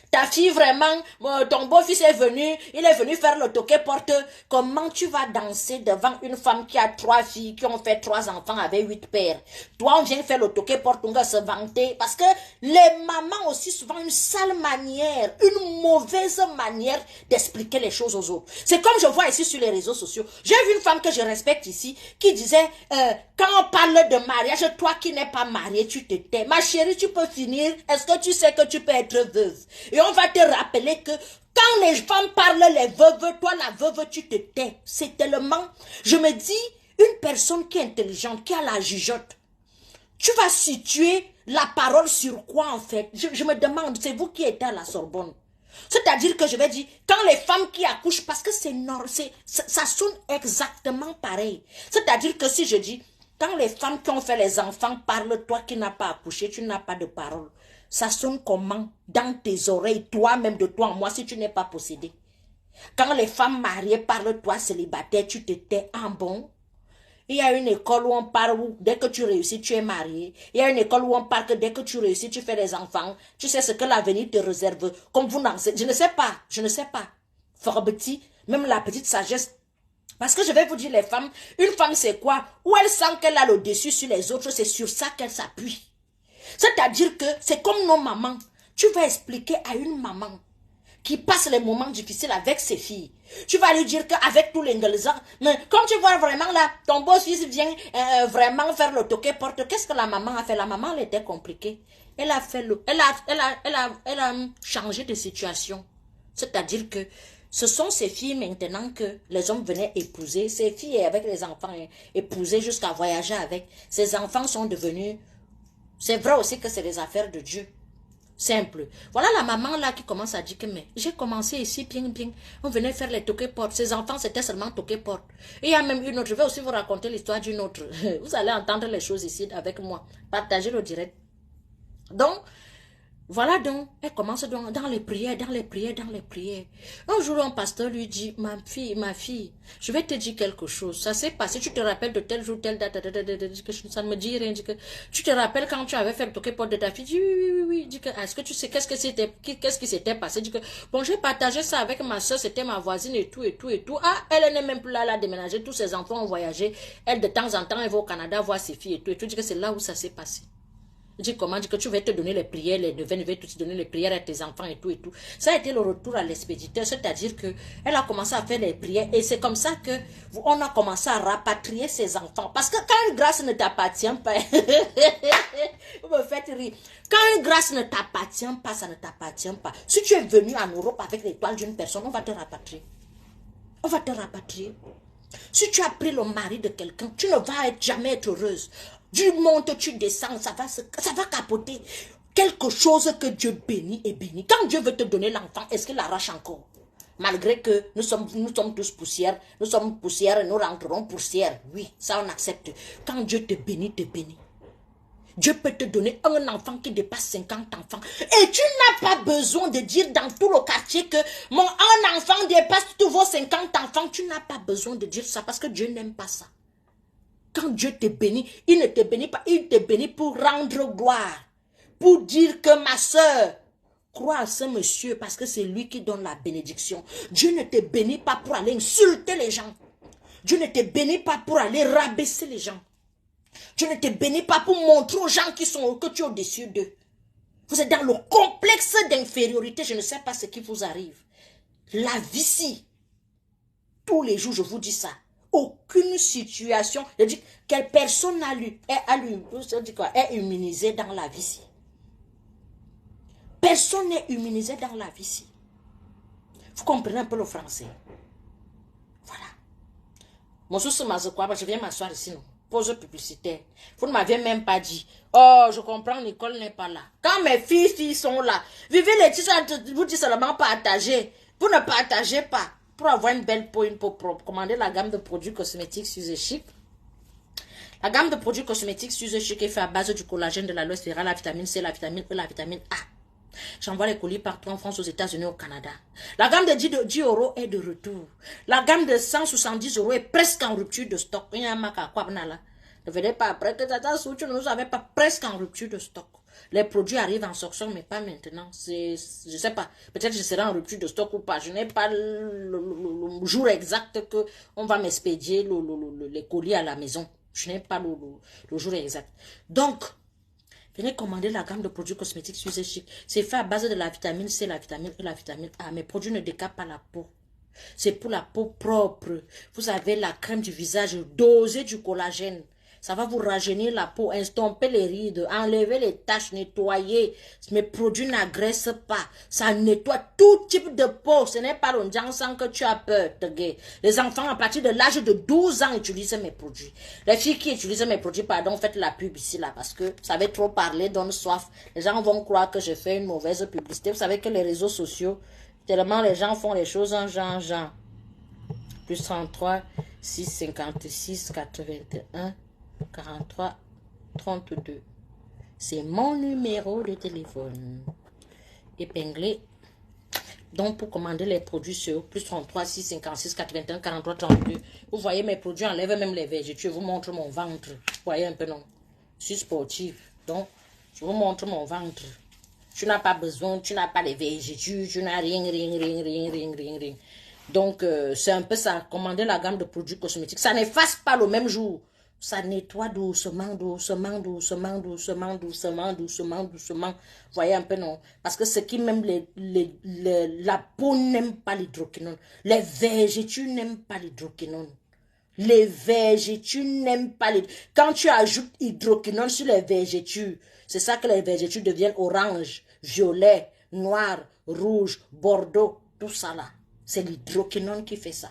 Speaker 1: Ta fille, vraiment, ton beau-fils est venu, il est venu faire le toqué-porte. Comment tu vas danser devant une femme qui a 3 filles, qui ont fait 3 enfants avec 8 pères? Toi, on vient faire le toqué-porte, on va se vanter. Parce que les mamans aussi, souvent, une sale manière, une mauvaise manière d'expliquer les choses aux autres. C'est comme je vois ici sur les réseaux sociaux. J'ai vu une femme que je respecte ici, qui disait, quand on parle de mariage, toi qui n'es pas mariée, tu te tais. Ma chérie, tu peux finir. Est-ce que tu sais que tu peux être veuve? Et on va te rappeler que quand les femmes parlent les veuves, toi la veuve, tu te tais. C'est tellement... Je me dis, une personne qui est intelligente, qui a la jugeote, tu vas situer la parole sur quoi en fait? Je me demande, c'est vous qui êtes à la Sorbonne. C'est-à-dire que je vais dire, quand les femmes qui accouchent, parce que c'est normal, ça sonne exactement pareil. C'est-à-dire que si je dis, quand les femmes qui ont fait les enfants parlent, toi qui n'as pas accouché, tu n'as pas de parole. Ça sonne comment dans tes oreilles, toi-même de toi en moi, si tu n'es pas possédé? Quand les femmes mariées parlent, toi célibataire, tu te tais en bon? Il y a une école où on parle où dès que tu réussis, tu es marié. Il y a une école où on parle que dès que tu réussis, tu fais des enfants. Tu sais ce que l'avenir te réserve. Comme vous n'en savez. Je ne sais pas. Fort petit, même la petite sagesse. Parce que je vais vous dire, les femmes, une femme c'est quoi? Où elle sent qu'elle a le dessus sur les autres, c'est sur ça qu'elle s'appuie. C'est-à-dire que c'est comme nos mamans. Tu vas expliquer à une maman qui passe les moments difficiles avec ses filles. Tu vas lui dire qu'avec tous les ingrédients, mais comme tu vois vraiment là, ton beau-fils vient vraiment faire le toqué-porte. Qu'est-ce que la maman a fait? La maman, elle était compliquée. Elle a fait elle a changé de situation. C'est-à-dire que ce sont ces filles maintenant que les hommes venaient épouser. Ces filles avec les enfants épouser jusqu'à voyager avec. Ces enfants sont devenus... C'est vrai aussi que c'est des affaires de Dieu. Simple. Voilà la maman là qui commence à dire que mais j'ai commencé ici bien. On venait faire les toqués-portes. Ces enfants c'était seulement toqués-portes. Et il y a même une autre. Je vais aussi vous raconter l'histoire d'une autre. Vous allez entendre les choses ici avec moi. Partagez le direct. Donc, voilà donc, elle commence donc dans les prières. Un jour, un pasteur lui dit, ma fille, je vais te dire quelque chose. Ça s'est passé, tu te rappelles de tel jour, telle date, ça ne me dit rien. Tu te rappelles quand tu avais fait le toqué porte de ta fille? Dit oui. Dit que, est-ce que tu sais qu'est-ce qui s'était passé? Dit que, bon, j'ai partagé ça avec ma soeur, c'était ma voisine et tout. Ah, elle n'est même plus là, elle a déménagé, tous ses enfants ont voyagé. Elle, de temps en temps, elle va au Canada voir ses filles et tout. Dit que c'est là où ça s'est passé. Dis comment? Dis que tu vas te donner les prières, les devins, vais te donner les prières à tes enfants et tout. Ça a été le retour à l'expéditeur, c'est-à-dire que elle a commencé à faire les prières et c'est comme ça que on a commencé à rapatrier ses enfants. Parce que quand une grâce ne t'appartient pas, vous me faites rire. Quand une grâce ne t'appartient pas, ça ne t'appartient pas. Si tu es venu en Europe avec l'étoile d'une personne, on va te rapatrier. On va te rapatrier. Si tu as pris le mari de quelqu'un, tu ne vas jamais être heureuse. Tu montes, tu descends, ça va capoter. Quelque chose que Dieu bénit et bénit. Quand Dieu veut te donner l'enfant, est-ce qu'il l'arrache encore? Malgré que nous sommes tous poussière, nous sommes poussière et nous rentrerons poussière. Oui, ça on accepte. Quand Dieu te bénit, Dieu peut te donner un enfant qui dépasse 50 enfants. Et tu n'as pas besoin de dire dans tout le quartier que un enfant dépasse tous vos 50 enfants. Tu n'as pas besoin de dire ça parce que Dieu n'aime pas ça. Quand Dieu te bénit, il ne te bénit pas, il te bénit pour rendre gloire. Pour dire que ma soeur, crois à ce monsieur parce que c'est lui qui donne la bénédiction. Dieu ne te bénit pas pour aller insulter les gens. Dieu ne te bénit pas pour aller rabaisser les gens. Dieu ne te bénit pas pour montrer aux gens que tu es au-dessus d'eux. Vous êtes dans le complexe d'infériorité. Je ne sais pas ce qui vous arrive. La vie, si. Tous les jours, je vous dis ça. Aucune situation, je dis, quelle personne est immunisée dans la vie, si. Personne n'est immunisé dans la vie, si. Vous comprenez un peu le français? Voilà. Mon souci, je viens m'asseoir ici, non? Pause publicitaire. Vous ne m'avez même pas dit. Oh, je comprends, Nicole n'est pas là. Quand mes filles sont là, vivez les titres, vous dites seulement partager. Vous ne partagez pas. Pour avoir une belle peau, pour commander la gamme de produits cosmétiques Suze Chic. La gamme de produits cosmétiques Suze Chic est faite à base du collagène, de l'aloe vera, la vitamine C, la vitamine E, la vitamine A. J'envoie les colis partout en France, aux États-Unis, au Canada. La gamme de 10 euros est de retour. La gamme de 170 euros est presque en rupture de stock. Il y a un mac à quoi, là. Ne venez pas après que Tata Sou, tu ne nous avais pas presque en rupture de stock. Les produits arrivent en sortant, mais pas maintenant. Je sais pas. Peut-être que je serai en rupture de stock ou pas. Je n'ai pas le jour exact que on va m'expédier les colis à la maison. Je n'ai pas le jour exact. Donc, venez commander la gamme de produits cosmétiques sur Chic. C'est fait à base de la vitamine C, la vitamine E, la vitamine A. Mes produits ne décapent pas la peau. C'est pour la peau propre. Vous avez la crème du visage dosée du collagène. Ça va vous rajeunir la peau, estomper les rides, enlever les taches, nettoyer. Mes produits n'agressent pas. Ça nettoie tout type de peau. Ce n'est pas le sang que tu as peur. Les enfants à partir de l'âge de 12 ans utilisent mes produits. Les filles qui utilisent mes produits, pardon, faites la pub ici là parce que vous savez trop parler, donne soif. Les gens vont croire que je fais une mauvaise publicité. Vous savez que les réseaux sociaux, tellement les gens font les choses en genre. Plus 33, 6, 56, 81. 43 32. C'est mon numéro de téléphone. Épinglé. Donc, pour commander les produits sur plus 33 6 56 81 43 32. Vous voyez mes produits, enlève même les végétaux. Je vous montre mon ventre. Vous voyez un peu, non? Je suis sportive. Donc, je vous montre mon ventre. Tu n'as pas besoin, tu n'as pas les végétaux, tu n'as rien. Donc, c'est un peu ça. Commander la gamme de produits cosmétiques. Ça n'efface pas le même jour. Ça nettoie doucement. Voyez un peu, non? Parce que ce qui même la peau n'aime pas l'hydroquinone. Les végétaux n'aiment pas l'hydroquinone. Les végétaux n'aiment pas Quand tu ajoutes hydroquinone sur les végétaux, c'est ça que les végétaux deviennent orange, violet, noir, rouge, bordeaux, tout ça là. C'est l'hydroquinone qui fait ça.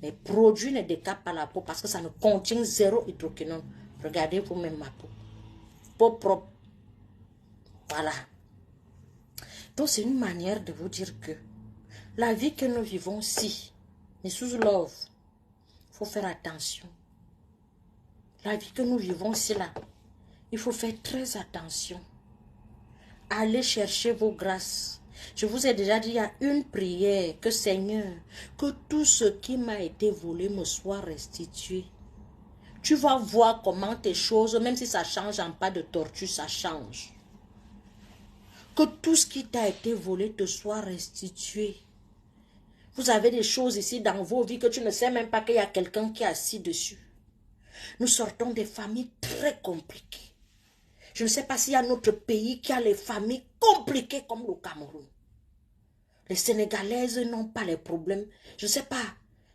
Speaker 1: Les produits ne décapent pas la peau parce que ça ne contient zéro hydroquinone. Regardez vous-même ma peau. Peau propre. Voilà. Donc c'est une manière de vous dire que la vie que nous vivons, si, mais sous love, il faut faire attention. La vie que nous vivons, c'est là. Il faut faire très attention. Allez chercher vos grâces. Je vous ai déjà dit, il y a une prière que Seigneur, que tout ce qui m'a été volé me soit restitué. Tu vas voir comment tes choses, même si ça change en pas de tortue, ça change. Que tout ce qui t'a été volé te soit restitué. Vous avez des choses ici dans vos vies que tu ne sais même pas qu'il y a quelqu'un qui est assis dessus. Nous sortons des familles très compliquées. Je ne sais pas s'il y a un autre pays qui a les familles compliquées comme le Cameroun. Les Sénégalaises n'ont pas les problèmes. Je ne sais pas.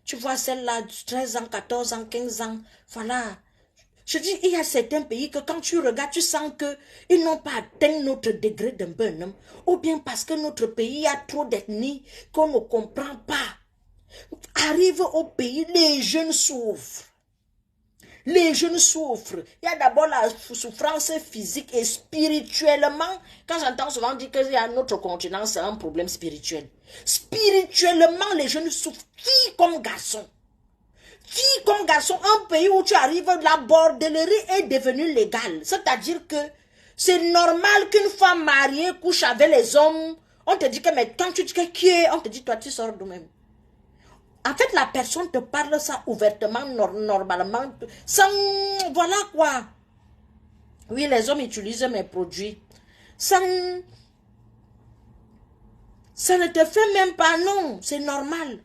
Speaker 1: Tu vois celle-là, 13 ans, 14 ans, 15 ans. Voilà. Je dis, il y a certains pays que quand tu regardes, tu sens qu'ils n'ont pas atteint notre degré de bonhomme. Ou bien parce que notre pays a trop d'ethnies qu'on ne comprend pas. Arrive au pays, les jeunes souffrent. Les jeunes souffrent. Il y a d'abord la souffrance physique et spirituellement. Quand j'entends souvent dire qu'il y a notre continent, c'est un problème spirituel. Spirituellement, les jeunes souffrent. Filles comme garçons. Filles comme garçons, un pays où tu arrives, la bordellerie est devenue légale. C'est-à-dire que c'est normal qu'une femme mariée couche avec les hommes. On te dit que, mais quand tu dis que qui est, on te dit, toi, tu sors de même. En fait, la personne te parle ça ouvertement, normalement, sans... Voilà quoi. Oui, les hommes utilisent mes produits. Sans... Ça ne te fait même pas, non. C'est normal.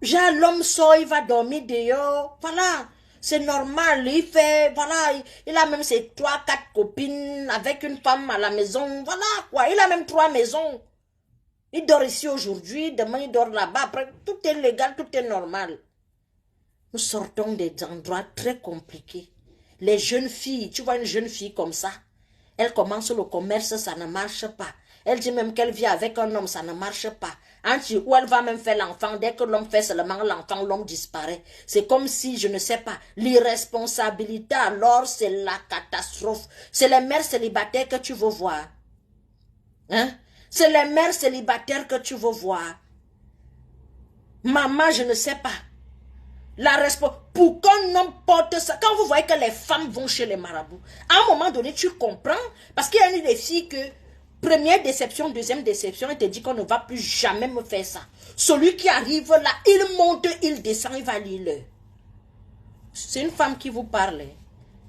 Speaker 1: Genre, l'homme sort, il va dormir dehors. Voilà. C'est normal. Il fait... Voilà. Il a même ses 3, 4 copines avec une femme à la maison. Voilà quoi. Il a même 3 maisons. Il dort ici aujourd'hui, demain il dort là-bas. Après, tout est légal, tout est normal. Nous sortons des endroits très compliqués. Les jeunes filles, tu vois une jeune fille comme ça, elle commence le commerce, ça ne marche pas. Elle dit même qu'elle vit avec un homme, ça ne marche pas. Ou elle va même faire l'enfant, dès que l'homme fait seulement l'enfant, l'homme disparaît. C'est comme si, je ne sais pas, l'irresponsabilité, alors c'est la catastrophe. C'est les mères célibataires que tu veux voir. Hein? C'est les mères célibataires que tu veux voir. Maman, je ne sais pas. Pour qu'un homme porte ça, quand vous voyez que les femmes vont chez les marabouts, à un moment donné, tu comprends. Parce qu'il y a une des filles que, première déception, deuxième déception, elle te dit qu'on ne va plus jamais me faire ça. Celui qui arrive là, il monte, il descend, il va lire l'heure. C'est une femme qui vous parle, hein,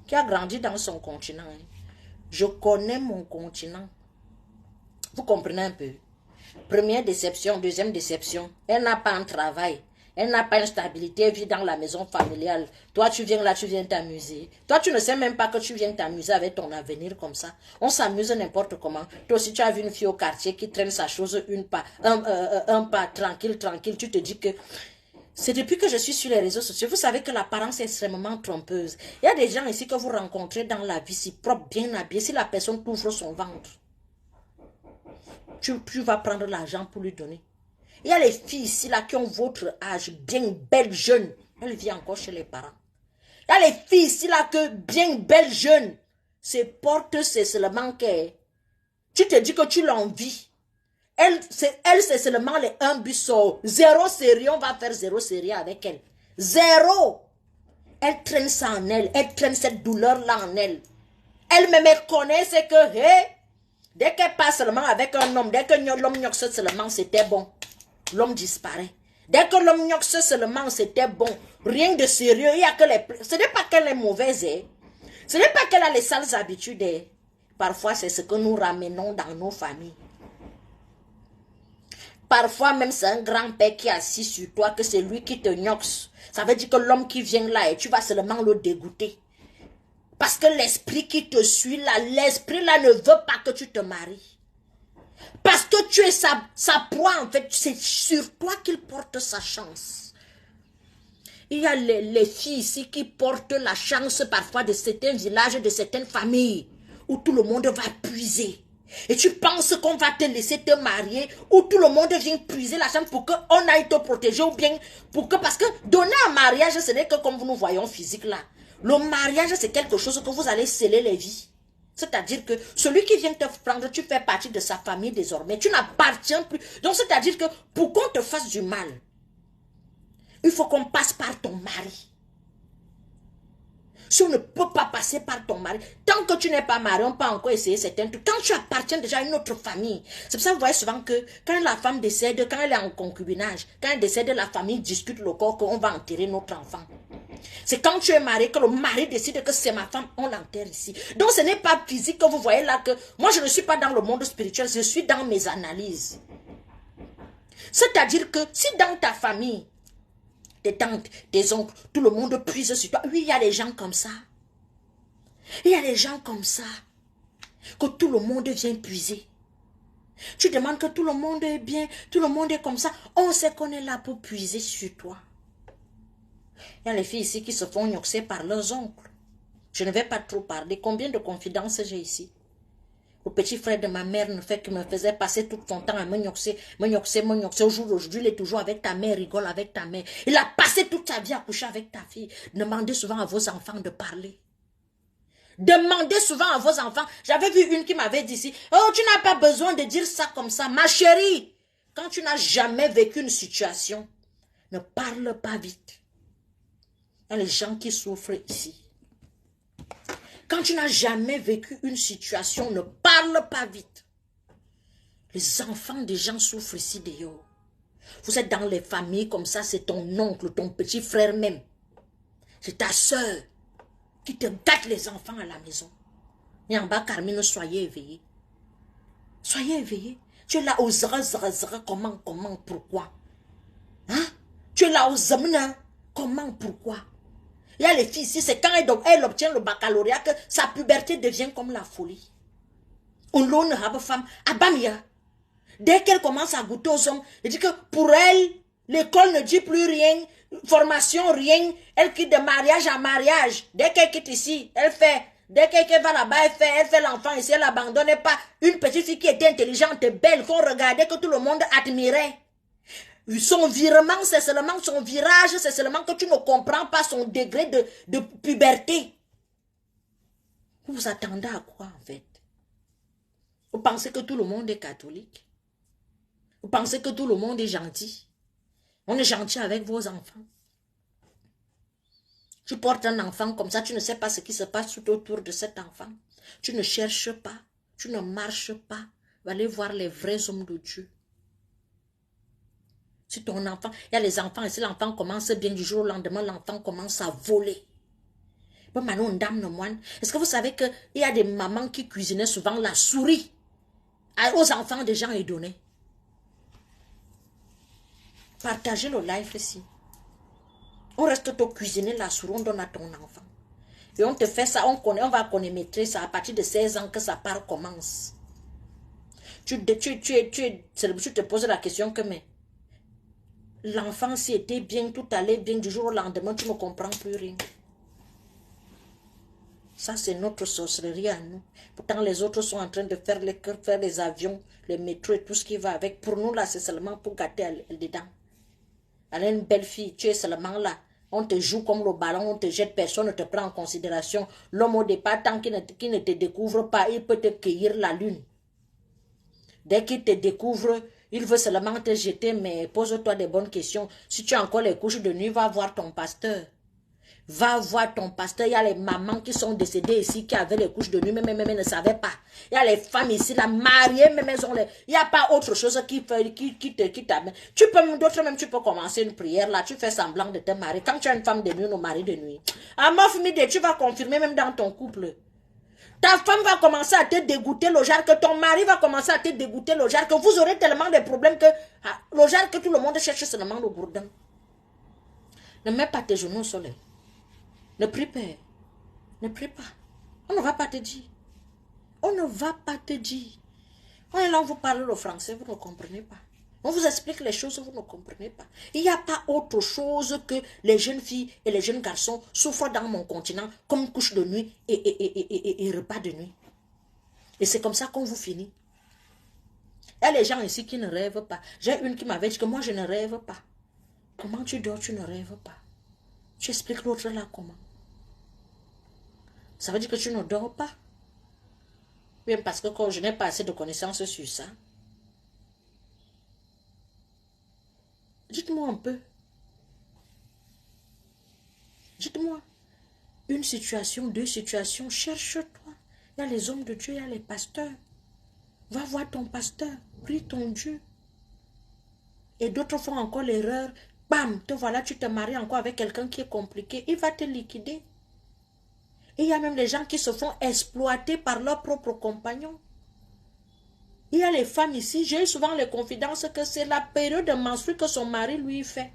Speaker 1: qui a grandi dans son continent. Hein. Je connais mon continent. Vous comprenez un peu? Première déception, deuxième déception. Elle n'a pas un travail. Elle n'a pas une stabilité. Elle vit dans la maison familiale. Toi, tu viens là, tu viens t'amuser. Toi, tu ne sais même pas que tu viens t'amuser avec ton avenir comme ça. On s'amuse n'importe comment. Toi aussi, tu as vu une fille au quartier qui traîne sa chose un pas, tranquille, tranquille. Tu te dis que... C'est depuis que je suis sur les réseaux sociaux. Vous savez que l'apparence est extrêmement trompeuse. Il y a des gens ici que vous rencontrez dans la vie, si propre, bien habillé. Si la personne t'ouvre son ventre, tu vas prendre l'argent pour lui donner. Il y a les filles ici là qui ont votre âge, bien belles, jeunes. Elles vivent encore chez les parents. Il y a les filles ici là que bien belles, jeunes. C'est porte, c'est seulement que... Tu te dis que tu l'envies. Elle, c'est seulement les 1 busso. 0 série, on va faire 0 série avec elle. 0. Elle traîne ça en elle. Elle traîne cette douleur-là en elle. Elle-même, elle connaît, c'est que, hey, dès qu'elle passe seulement avec un homme, dès que l'homme nyoxe seulement, c'était bon. L'homme disparaît. Dès que l'homme nyoxe seulement, c'était bon. Rien de sérieux. Il y a que les... Ce n'est pas qu'elle est mauvaise. Hein. Ce n'est pas qu'elle a les sales habitudes. Hein. Parfois, c'est ce que nous ramenons dans nos familles. Parfois même c'est un grand-père qui est assis sur toi, que c'est lui qui te gnoxe. Ça veut dire que l'homme qui vient là, et tu vas seulement le dégoûter. Parce que l'esprit qui te suit là, l'esprit là ne veut pas que tu te maries. Parce que tu es sa proie en fait, c'est sur toi qu'il porte sa chance. Il y a les filles ici qui portent la chance parfois de certains villages, de certaines familles, où tout le monde va puiser. Et tu penses qu'on va te laisser te marier, où tout le monde vient puiser la chance pour qu'on aille te protéger, ou bien pour que, parce que donner un mariage, ce n'est que comme nous voyons physique là. Le mariage, c'est quelque chose que vous allez sceller les vies. C'est-à-dire que celui qui vient te prendre, tu fais partie de sa famille désormais. Tu n'appartiens plus. Donc c'est-à-dire que pour qu'on te fasse du mal, il faut qu'on passe par ton mari. Si on ne peut pas passer par ton mari, tant que tu n'es pas marié, on peut encore essayer certains trucs. Quand tu appartiens déjà à une autre famille, c'est pour ça que vous voyez souvent que quand la femme décède, quand elle est en concubinage, quand elle décède, la famille discute le corps qu'on va enterrer notre enfant. C'est quand tu es marié que le mari décide que c'est ma femme, on l'enterre ici. Donc ce n'est pas physique que vous voyez là que... Moi je ne suis pas dans le monde spirituel, je suis dans mes analyses. C'est-à-dire que si dans ta famille, tes tantes, tes oncles, tout le monde puise sur toi. Oui, il y a des gens comme ça. Il y a des gens comme ça. Que tout le monde vient puiser. Tu demandes que tout le monde est bien, tout le monde est comme ça. On sait qu'on est là pour puiser sur toi. Il y a les filles ici qui se font gnoxer par leurs oncles. Je ne vais pas trop parler. Combien de confidences j'ai ici? Le petit frère de ma mère ne fait que me faisait passer tout son temps à me gnoxer, me gnoxer, me gnoxer. Aujourd'hui, il est toujours avec ta mère, rigole avec ta mère. Il a passé toute sa vie à coucher avec ta fille. Demandez souvent à vos enfants de parler. Demandez souvent à vos enfants. J'avais vu une qui m'avait dit ici, oh, tu n'as pas besoin de dire ça comme ça. Ma chérie, quand tu n'as jamais vécu une situation, ne parle pas vite. Il y a les gens qui souffrent ici. Quand tu n'as jamais vécu une situation, ne parle pas vite. Les enfants des gens souffrent ici dehors. Vous êtes dans les familles comme ça, c'est ton oncle, ton petit frère même. C'est ta soeur qui te gâte les enfants à la maison. Et en bas, Carmine, soyez éveillés. Soyez éveillés. Tu es là aux zra, comment, pourquoi? Hein? Tu es là aux zamna, comment, pourquoi? Il y a les filles ici, c'est quand elle obtient le baccalauréat que sa puberté devient comme la folie. On l'on a femme, abamia. Dès qu'elle commence à goûter aux hommes, elle dit que pour elle, l'école ne dit plus rien, formation, rien. Elle quitte de mariage en mariage. Dès qu'elle quitte ici, elle fait. Dès qu'elle va là-bas, elle fait l'enfant ici, elle n'abandonne pas. Une petite fille qui était intelligente, belle, qu'on regardait, que tout le monde admirait. Son virement, c'est seulement son virage, c'est seulement que tu ne comprends pas son degré de puberté. Vous vous attendez à quoi en fait? Vous pensez que tout le monde est catholique? Vous pensez que tout le monde est gentil? On est gentil avec vos enfants. Tu portes un enfant comme ça, tu ne sais pas ce qui se passe tout autour de cet enfant. Tu ne cherches pas, tu ne marches pas. Va aller voir les vrais hommes de Dieu. Si ton enfant, il y a les enfants, et si l'enfant commence bien du jour au lendemain, l'enfant commence à voler. Est-ce que vous savez qu'il y a des mamans qui cuisinaient souvent la souris aux enfants des gens et donnaient? Partagez le live ici. On reste te cuisiner la souris, on donne à ton enfant. Et on te fait ça, on va connaître ça à partir de 16 ans que sa part commence. Tu te poses la question que mais l'enfant s'y était bien, tout allait bien, du jour au lendemain, tu ne comprends plus rien. Ça, c'est notre sorcellerie à nous. Pourtant, les autres sont en train de faire les avions, les métros et tout ce qui va avec. Pour nous, là, c'est seulement pour gâter dedans. Elle est une belle fille, tu es seulement là. On te joue comme le ballon, on te jette, personne ne te prend en considération. L'homme au départ, tant qu'il ne te découvre pas, il peut te cueillir la lune. Dès qu'il te découvre, il veut seulement te jeter, mais pose-toi des bonnes questions. Si tu as encore les couches de nuit, va voir ton pasteur. Va voir ton pasteur. Il y a les mamans qui sont décédées ici, qui avaient les couches de nuit, mais ne savaient pas. Il y a les femmes ici, la mariée, même elles ont les... Il n'y a pas autre chose qui t'amène. Tu peux, d'autres même, tu peux commencer une prière, là, tu fais semblant de te marier. Quand tu as une femme de nuit, nos maris de nuit. À ma famille, tu vas confirmer même dans ton couple. Ta femme va commencer à te dégoûter le genre, que ton mari va commencer à te dégoûter le genre, que vous aurez tellement de problèmes que le genre que tout le monde cherche seulement le gourdin. Ne mets pas tes genoux au soleil. Ne prie pas. Ne prie pas. On ne va pas te dire. On ne va pas te dire. On est là, on vous parle le français, vous ne comprenez pas. On vous explique les choses, vous ne comprenez pas. Il n'y a pas autre chose que les jeunes filles et les jeunes garçons souffrent dans mon continent comme couche de nuit et repas de nuit. Et c'est comme ça qu'on vous finit. Il y a les gens ici qui ne rêvent pas. J'ai une qui m'avait dit que moi je ne rêve pas. Comment tu dors, tu ne rêves pas? Tu expliques l'autre là comment? Ça veut dire que tu ne dors pas? Bien parce que quand je n'ai pas assez de connaissances sur ça. Dites-moi un peu. Dites-moi. Une situation, deux situations, cherche-toi. Il y a les hommes de Dieu, il y a les pasteurs. Va voir ton pasteur, prie ton Dieu. Et d'autres font encore l'erreur. Bam, te voilà, tu te maries encore avec quelqu'un qui est compliqué. Il va te liquider. Et il y a même les gens qui se font exploiter par leurs propres compagnons. Il y a les femmes ici, j'ai souvent les confidences que c'est la période de menstrues que son mari lui fait.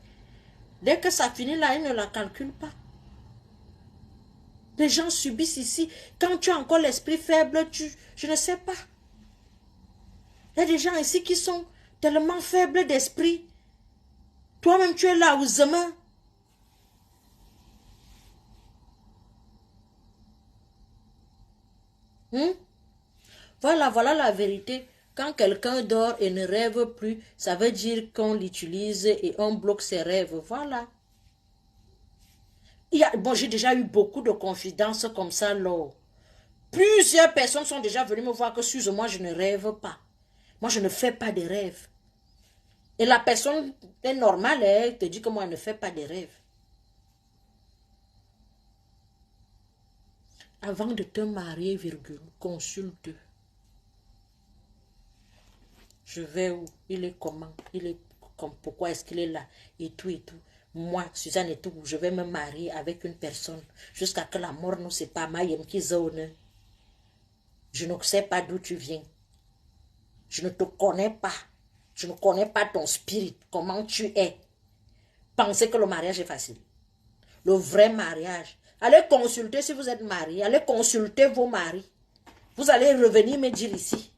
Speaker 1: Dès que ça finit là, il ne la calcule pas. Les gens subissent ici. Quand tu as encore l'esprit faible, je ne sais pas. Il y a des gens ici qui sont tellement faibles d'esprit. Toi-même, tu es là aux mains. Voilà la vérité. Quand quelqu'un dort et ne rêve plus, ça veut dire qu'on l'utilise et on bloque ses rêves. Voilà. Bon, j'ai déjà eu beaucoup de confidences comme ça, là. Plusieurs personnes sont déjà venues me voir que, excuse-moi, je ne rêve pas. Moi, je ne fais pas de rêves. Et la personne est normale, elle te dit que moi, elle ne fait pas de rêves. Avant de te marier, virgule, consulte. Je vais où? Il est comment? Il est comme, pourquoi est-ce qu'il est là? Et tout et tout. Moi, Suzanne et tout, je vais me marier avec une personne jusqu'à que la mort nous sépare. Je ne sais pas d'où tu viens. Je ne te connais pas. Je ne connais pas ton spirit, comment tu es. Pensez que le mariage est facile. Le vrai mariage. Allez consulter si vous êtes marié. Allez consulter vos maris. Vous allez revenir me dire ici.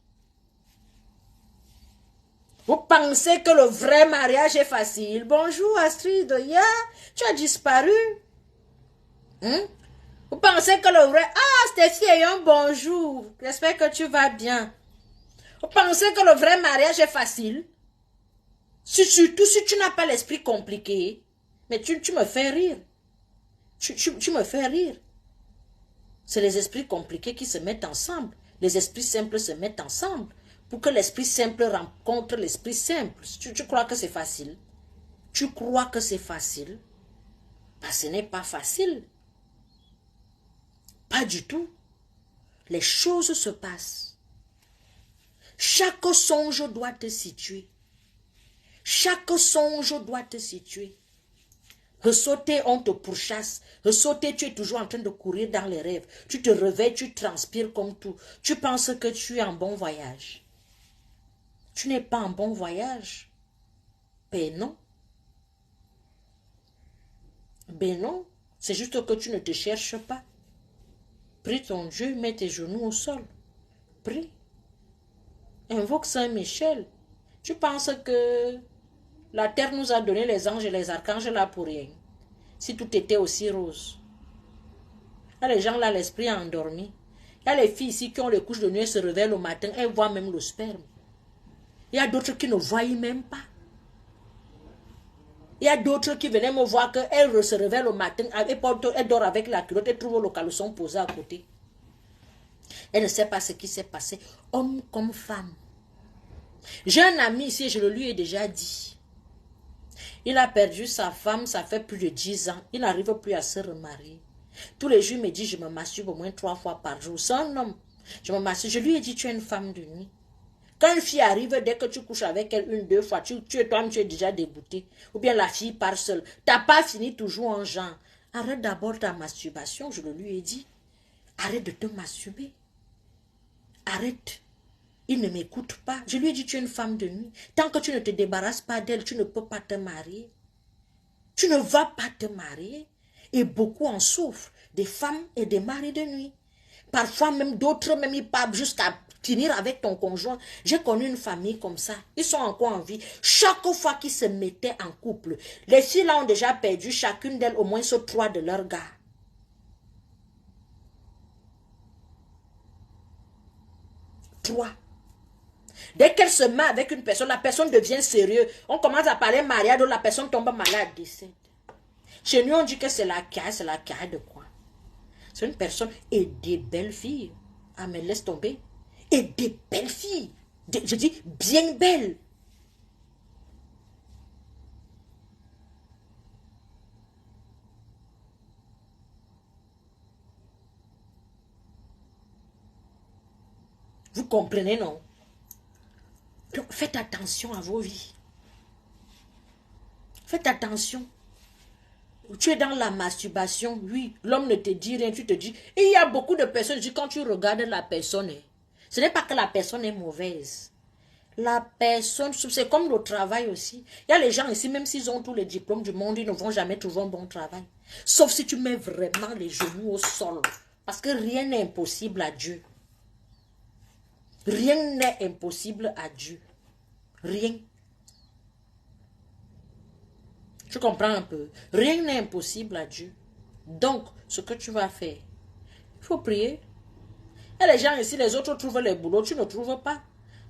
Speaker 1: Vous pensez que le vrai mariage est facile? Bonjour Astrid, tu as disparu. Vous pensez que le vrai... Ah, Stéphie, un bonjour. J'espère que tu vas bien. Vous pensez que le vrai mariage est facile? Surtout si tu n'as pas l'esprit compliqué. Mais tu me fais rire. Tu me fais rire. C'est les esprits compliqués qui se mettent ensemble. Les esprits simples se mettent ensemble. Pour que l'esprit simple rencontre l'esprit simple. Tu crois que c'est facile? Tu crois que c'est facile? Ben, ce n'est pas facile. Pas du tout. Les choses se passent. Chaque songe doit te situer. Chaque songe doit te situer. Ressauter, on te pourchasse. Ressauter, tu es toujours en train de courir dans les rêves. Tu te réveilles, tu transpires comme tout. Tu penses que tu es en bon voyage. Tu n'es pas en bon voyage. Ben non. Ben non. C'est juste que tu ne te cherches pas. Prie ton Dieu, mets tes genoux au sol. Prie. Invoque Saint-Michel. Tu penses que la terre nous a donné les anges et les archanges là pour rien. Si tout était aussi rose. Il y a les gens là, l'esprit est endormi. Il y a les filles ici qui ont les couches de nuit et se réveillent le matin, elles voient même le sperme. Il y a d'autres qui ne voient même pas. Il y a d'autres qui venaient me voir qu'elles se réveillent le matin, elles dorment avec la culotte, elles trouvent le caleçon posé à côté. Elle ne sait pas ce qui s'est passé, homme comme femme. J'ai un ami ici, je le lui ai déjà dit. Il a perdu sa femme, ça fait plus de 10 ans. Il n'arrive plus à se remarier. Tous les jours, il me dit, je me masturbe au moins 3 fois par jour. C'est un homme. Je me masturbe. Je lui ai dit, tu es une femme de nuit. Quand une fille arrive, dès que tu couches avec elle 1-2 fois, toi-même, tu es déjà dégoûté. Ou bien la fille part seule. Tu n'as pas fini toujours en genre. Arrête d'abord ta masturbation, je le lui ai dit. Arrête de te masturber. Arrête. Il ne m'écoute pas. Je lui ai dit, tu es une femme de nuit. Tant que tu ne te débarrasses pas d'elle, tu ne peux pas te marier. Tu ne vas pas te marier. Et beaucoup en souffrent. Des femmes et des maris de nuit. Parfois même d'autres, même ils partent jusqu'à finir avec ton conjoint. J'ai connu une famille comme ça. Ils sont encore en vie. Chaque fois qu'ils se mettaient en couple, les filles là ont déjà perdu chacune d'elles au moins sur 3 de leurs gars. 3. Dès qu'elle se met avec une personne, la personne devient sérieuse. On commence à parler mariage, la personne tombe malade, décède. Chez nous, on dit que c'est la casse de quoi? C'est une personne et des belles filles. Ah, mais laisse tomber. Et des belles filles. Je dis bien belles. Vous comprenez, non? Donc, faites attention à vos vies. Faites attention. Tu es dans la masturbation, oui, l'homme ne te dit rien, tu te dis. Et il y a beaucoup de personnes, quand tu regardes la personne, ce n'est pas que la personne est mauvaise. La personne, c'est comme le travail aussi. Il y a les gens ici, même s'ils ont tous les diplômes du monde, ils ne vont jamais trouver un bon travail. Sauf si tu mets vraiment les genoux au sol. Parce que rien n'est impossible à Dieu. Rien n'est impossible à Dieu. Rien. Tu comprends un peu? Rien n'est impossible à Dieu. Donc, ce que tu vas faire, il faut prier. Et les gens ici, les autres trouvent les boulots, tu ne trouves pas.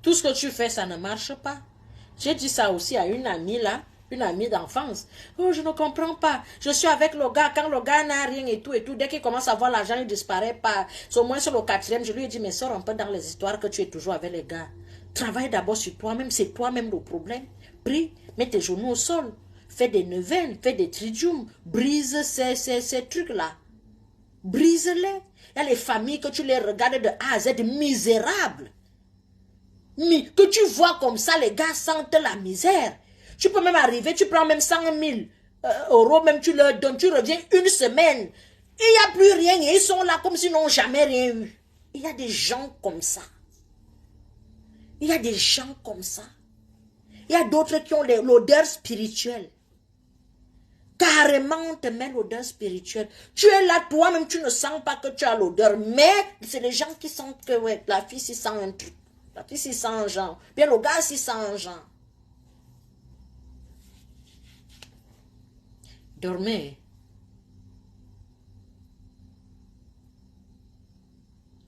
Speaker 1: Tout ce que tu fais, ça ne marche pas. J'ai dit ça aussi à une amie là, une amie d'enfance. Oh, je ne comprends pas. Je suis avec le gars, quand le gars n'a rien et tout, dès qu'il commence à voir l'argent, il disparaît pas. Au moins sur le 4e, je lui ai dit, mais sors un peu dans les histoires que tu es toujours avec les gars. Travaille d'abord sur toi-même, c'est toi-même le problème. Prie, mets tes genoux au sol. Fais des neuvaines, fais des tridiums, brise ces trucs-là. Brise-les. Il y a les familles que tu les regardes de A à Z, misérables. Mais que tu vois comme ça, les gars sentent la misère. Tu peux même arriver, tu prends même 100 000 euros, même tu leur donnes, tu reviens une semaine. Il n'y a plus rien et ils sont là comme s'ils n'ont jamais rien eu. Il y a des gens comme ça. Il y a des gens comme ça. Il y a d'autres qui ont l'odeur spirituelle. Carrément, on te met l'odeur spirituelle. Tu es là, toi-même, tu ne sens pas que tu as l'odeur. Mais c'est les gens qui sentent que ouais, la fille s'y sent un truc. La fille s'y sent un genre. Bien, le gars s'y sent un genre. Dormez.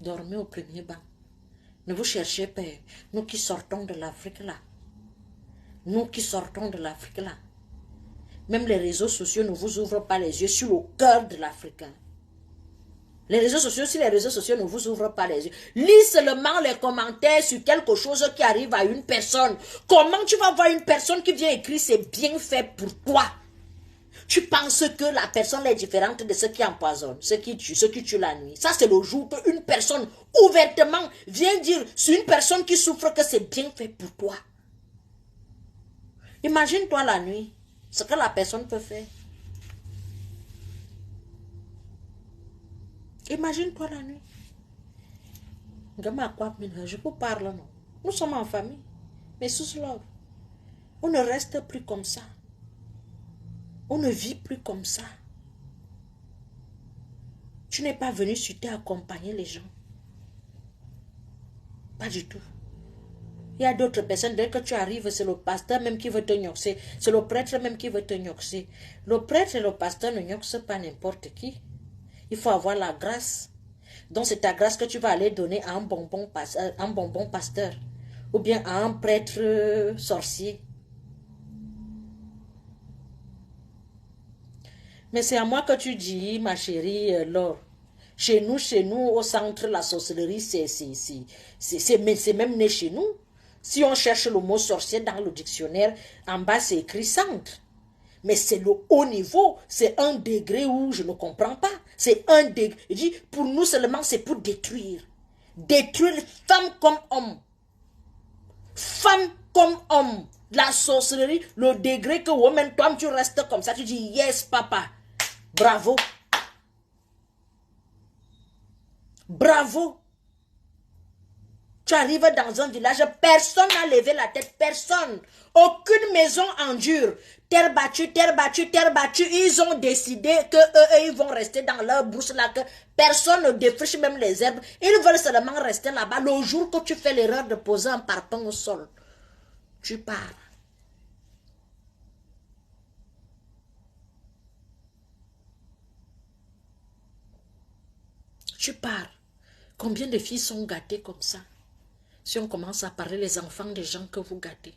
Speaker 1: Dormez au premier banc. Ne vous cherchez pas. Nous qui sortons de l'Afrique là. Nous qui sortons de l'Afrique là. Même les réseaux sociaux ne vous ouvrent pas les yeux sur le cœur de l'Africain. Les réseaux sociaux, si les réseaux sociaux ne vous ouvrent pas les yeux, lis seulement les commentaires sur quelque chose qui arrive à une personne. Comment tu vas voir une personne qui vient écrire c'est bien fait pour toi? Tu penses que la personne est différente de ceux qui empoisonnent, ceux qui tuent la nuit. Ça, c'est le jour qu'une personne ouvertement vient dire sur une personne qui souffre que c'est bien fait pour toi. Imagine-toi la nuit, ce que la personne peut faire. Imagine-toi la nuit. Je vous parle, non. Nous sommes en famille. Mais sous love, on ne reste plus comme ça. On ne vit plus comme ça. Tu n'es pas venu sur terre accompagner les gens. Pas du tout. Il y a d'autres personnes, dès que tu arrives, c'est le pasteur même qui veut te gnoxer. C'est le prêtre même qui veut te gnoxer. Le prêtre et le pasteur ne gnoxent pas n'importe qui. Il faut avoir la grâce. Donc c'est ta grâce que tu vas aller donner à un bonbon pasteur. Ou bien à un prêtre sorcier. Mais c'est à moi que tu dis, ma chérie Laure. Chez nous, au centre, la sorcellerie, c'est même né chez nous. Si on cherche le mot sorcier dans le dictionnaire, en bas, c'est écrit centre. Mais c'est le haut niveau. C'est un degré où je ne comprends pas. C'est un degré. Je dis, pour nous seulement, c'est pour détruire. Détruire femme comme homme. Femme comme homme. La sorcellerie, le degré que woman, toi, tu restes comme ça. Tu dis, yes, papa. Bravo. Bravo. Tu arrives dans un village, personne n'a levé la tête, personne. Aucune maison endure. Terre battue, terre battue, terre battue. Ils ont décidé que eux, ils vont rester dans leur brousse là, que personne ne défriche même les herbes. Ils veulent seulement rester là-bas. Le jour que tu fais l'erreur de poser un parpaing au sol, tu pars. Tu pars. Combien de filles sont gâtées comme ça? Si on commence à parler les enfants des gens que vous gâtez.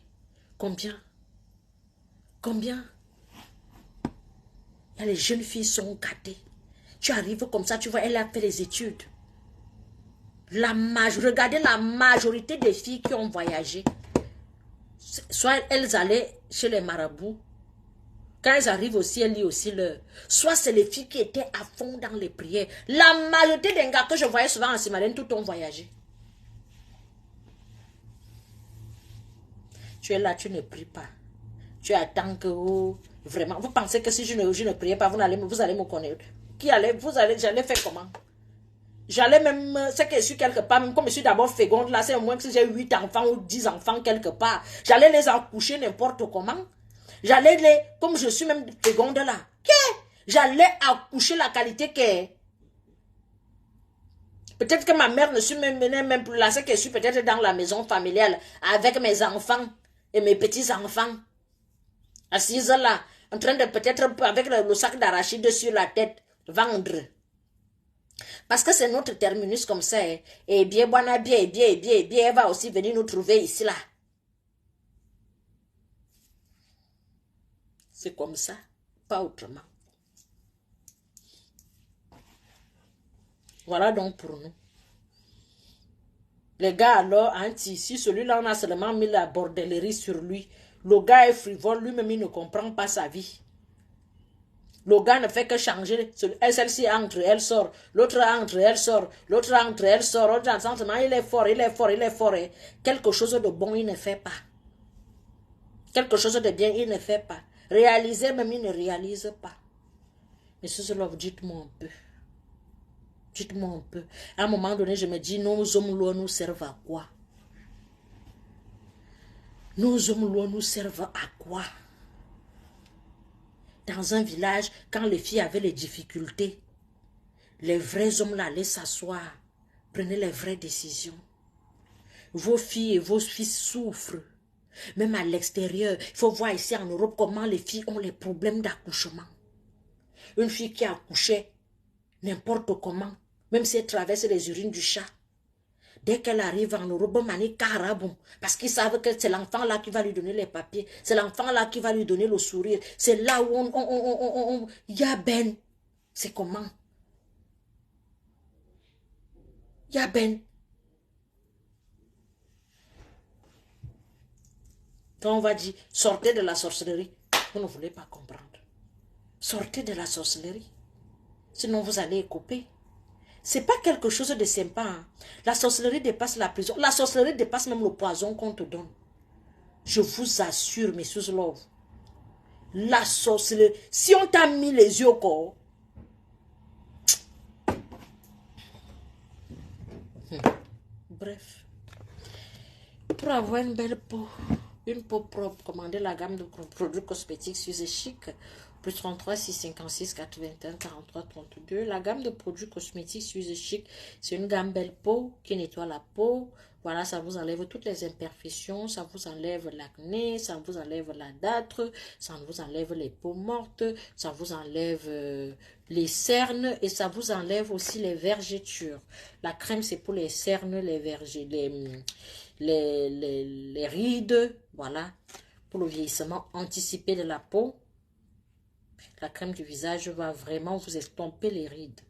Speaker 1: Combien? Combien? Il y a les jeunes filles sont gâtées. Tu arrives comme ça, tu vois, elle a fait les études. Regardez la majorité des filles qui ont voyagé. Soit elles allaient chez les marabouts. Quand elles arrivent aussi, elles lisent aussi leur. Soit c'est les filles qui étaient à fond dans les prières. La majorité des gars que je voyais souvent en Simalène, tout ont voyagé. Tu es là, tu ne pries pas. Tu attends que vraiment. Vous pensez que si je ne priais pas, vous allez me connaître. J'allais faire comment? J'allais même, c'est que je suis quelque part, même comme je suis d'abord féconde, là, c'est au moins que si j'ai 8 enfants ou 10 enfants quelque part. J'allais les accoucher n'importe comment. J'allais comme je suis même féconde là. J'allais accoucher la qualité que. Peut-être que ma mère ne suis même plus là, c'est que je suis peut-être dans la maison familiale avec mes enfants et mes petits-enfants. Assise là, en train de peut-être avec le sac d'arachide sur la tête, vendre. Parce que c'est notre terminus comme ça. Hein. Et bien, bien, elle va aussi venir nous trouver ici là. C'est comme ça, pas autrement. Voilà donc pour nous. Les gars alors, si celui-là on a seulement mis la bordellerie sur lui. Le gars est frivole, lui-même il ne comprend pas sa vie. Le gars ne fait que changer. Celle-ci entre, elle sort. L'autre entre, elle sort. L'autre entre, elle sort. L'autre sentiment, il est fort, il est fort, il est fort. Et quelque chose de bon, il ne fait pas. Quelque chose de bien, il ne fait pas. Réaliser, même il ne réalise pas. Mais cela, dites-moi un peu. Dites-moi un peu. À un moment donné, je me dis, nos hommes lois nous servent à quoi? Nos hommes lois nous servent à quoi? Dans un village, quand les filles avaient les difficultés, les vrais hommes là allaient s'asseoir, prenaient les vraies décisions. Vos filles et vos fils souffrent. Même à l'extérieur, il faut voir ici en Europe comment les filles ont les problèmes d'accouchement. Une fille qui a accouché n'importe comment, même si elle traverse les urines du chat, dès qu'elle arrive en Europe, parce qu'ils savent que c'est l'enfant là qui va lui donner les papiers, c'est l'enfant là qui va lui donner le sourire, c'est là où Yaben, c'est comment? Yaben. Quand on va dire, sortez de la sorcellerie, vous ne voulez pas comprendre. Sortez de la sorcellerie, sinon vous allez couper. C'est pas quelque chose de sympa. Hein. La sorcellerie dépasse la prison. La sorcellerie dépasse même le poison qu'on te donne. Je vous assure, messieurs love. La sorcellerie. Si on t'a mis les yeux au corps, Bref. Pour avoir une belle peau, une peau propre, commandez la gamme de produits cosmétiques Suze Chic, plus 33 656 81 43 32. La gamme de produits cosmétiques Suze Chic, c'est une gamme belle peau qui nettoie la peau. Voilà, ça vous enlève toutes les imperfections, ça vous enlève l'acné, ça vous enlève la dartre, ça vous enlève les peaux mortes, ça vous enlève les cernes et ça vous enlève aussi les vergetures. La crème, c'est pour les cernes, les vergers, les rides, voilà, pour le vieillissement anticipé de la peau. La crème du visage va vraiment vous estomper les rides.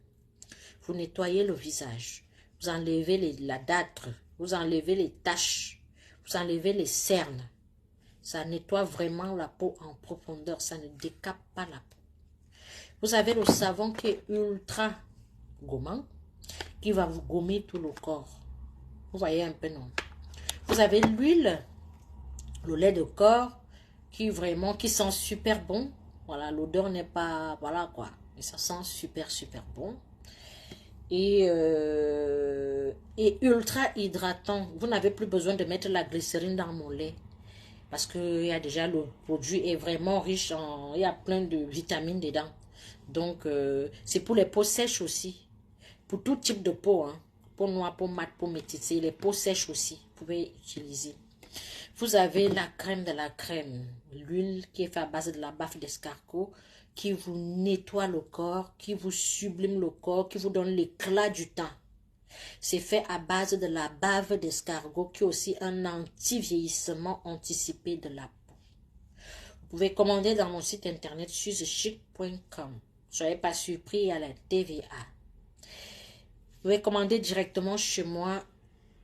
Speaker 1: Vous nettoyez le visage, vous enlevez la dartre, vous enlevez les taches, vous enlevez les cernes. Ça nettoie vraiment la peau en profondeur, ça ne décape pas la peau. Vous avez le savon qui est ultra gommant, qui va vous gommer tout le corps. Vous voyez un peu, non? Vous avez l'huile, le lait de corps, qui sent super bon. Voilà, l'odeur n'est pas, voilà quoi, mais ça sent super bon. Et ultra hydratant. Vous n'avez plus besoin de mettre la glycérine dans mon lait. Parce que le produit est vraiment riche il y a plein de vitamines dedans. Donc, c'est pour les peaux sèches aussi. Pour tout type de peau, hein. Peau noire, peau mate, peau métissée, les peaux sèches aussi, vous pouvez utiliser. Vous avez la crème de la crème, l'huile qui est faite à base de la baffe d'escargot, qui vous nettoie le corps, qui vous sublime le corps, qui vous donne l'éclat du temps. C'est fait à base de la bave d'escargot, qui est aussi un anti-vieillissement anticipé de la peau. Vous pouvez commander dans mon site internet suzechic.com. Soyez pas surpris à la TVA. Vous pouvez commander directement chez moi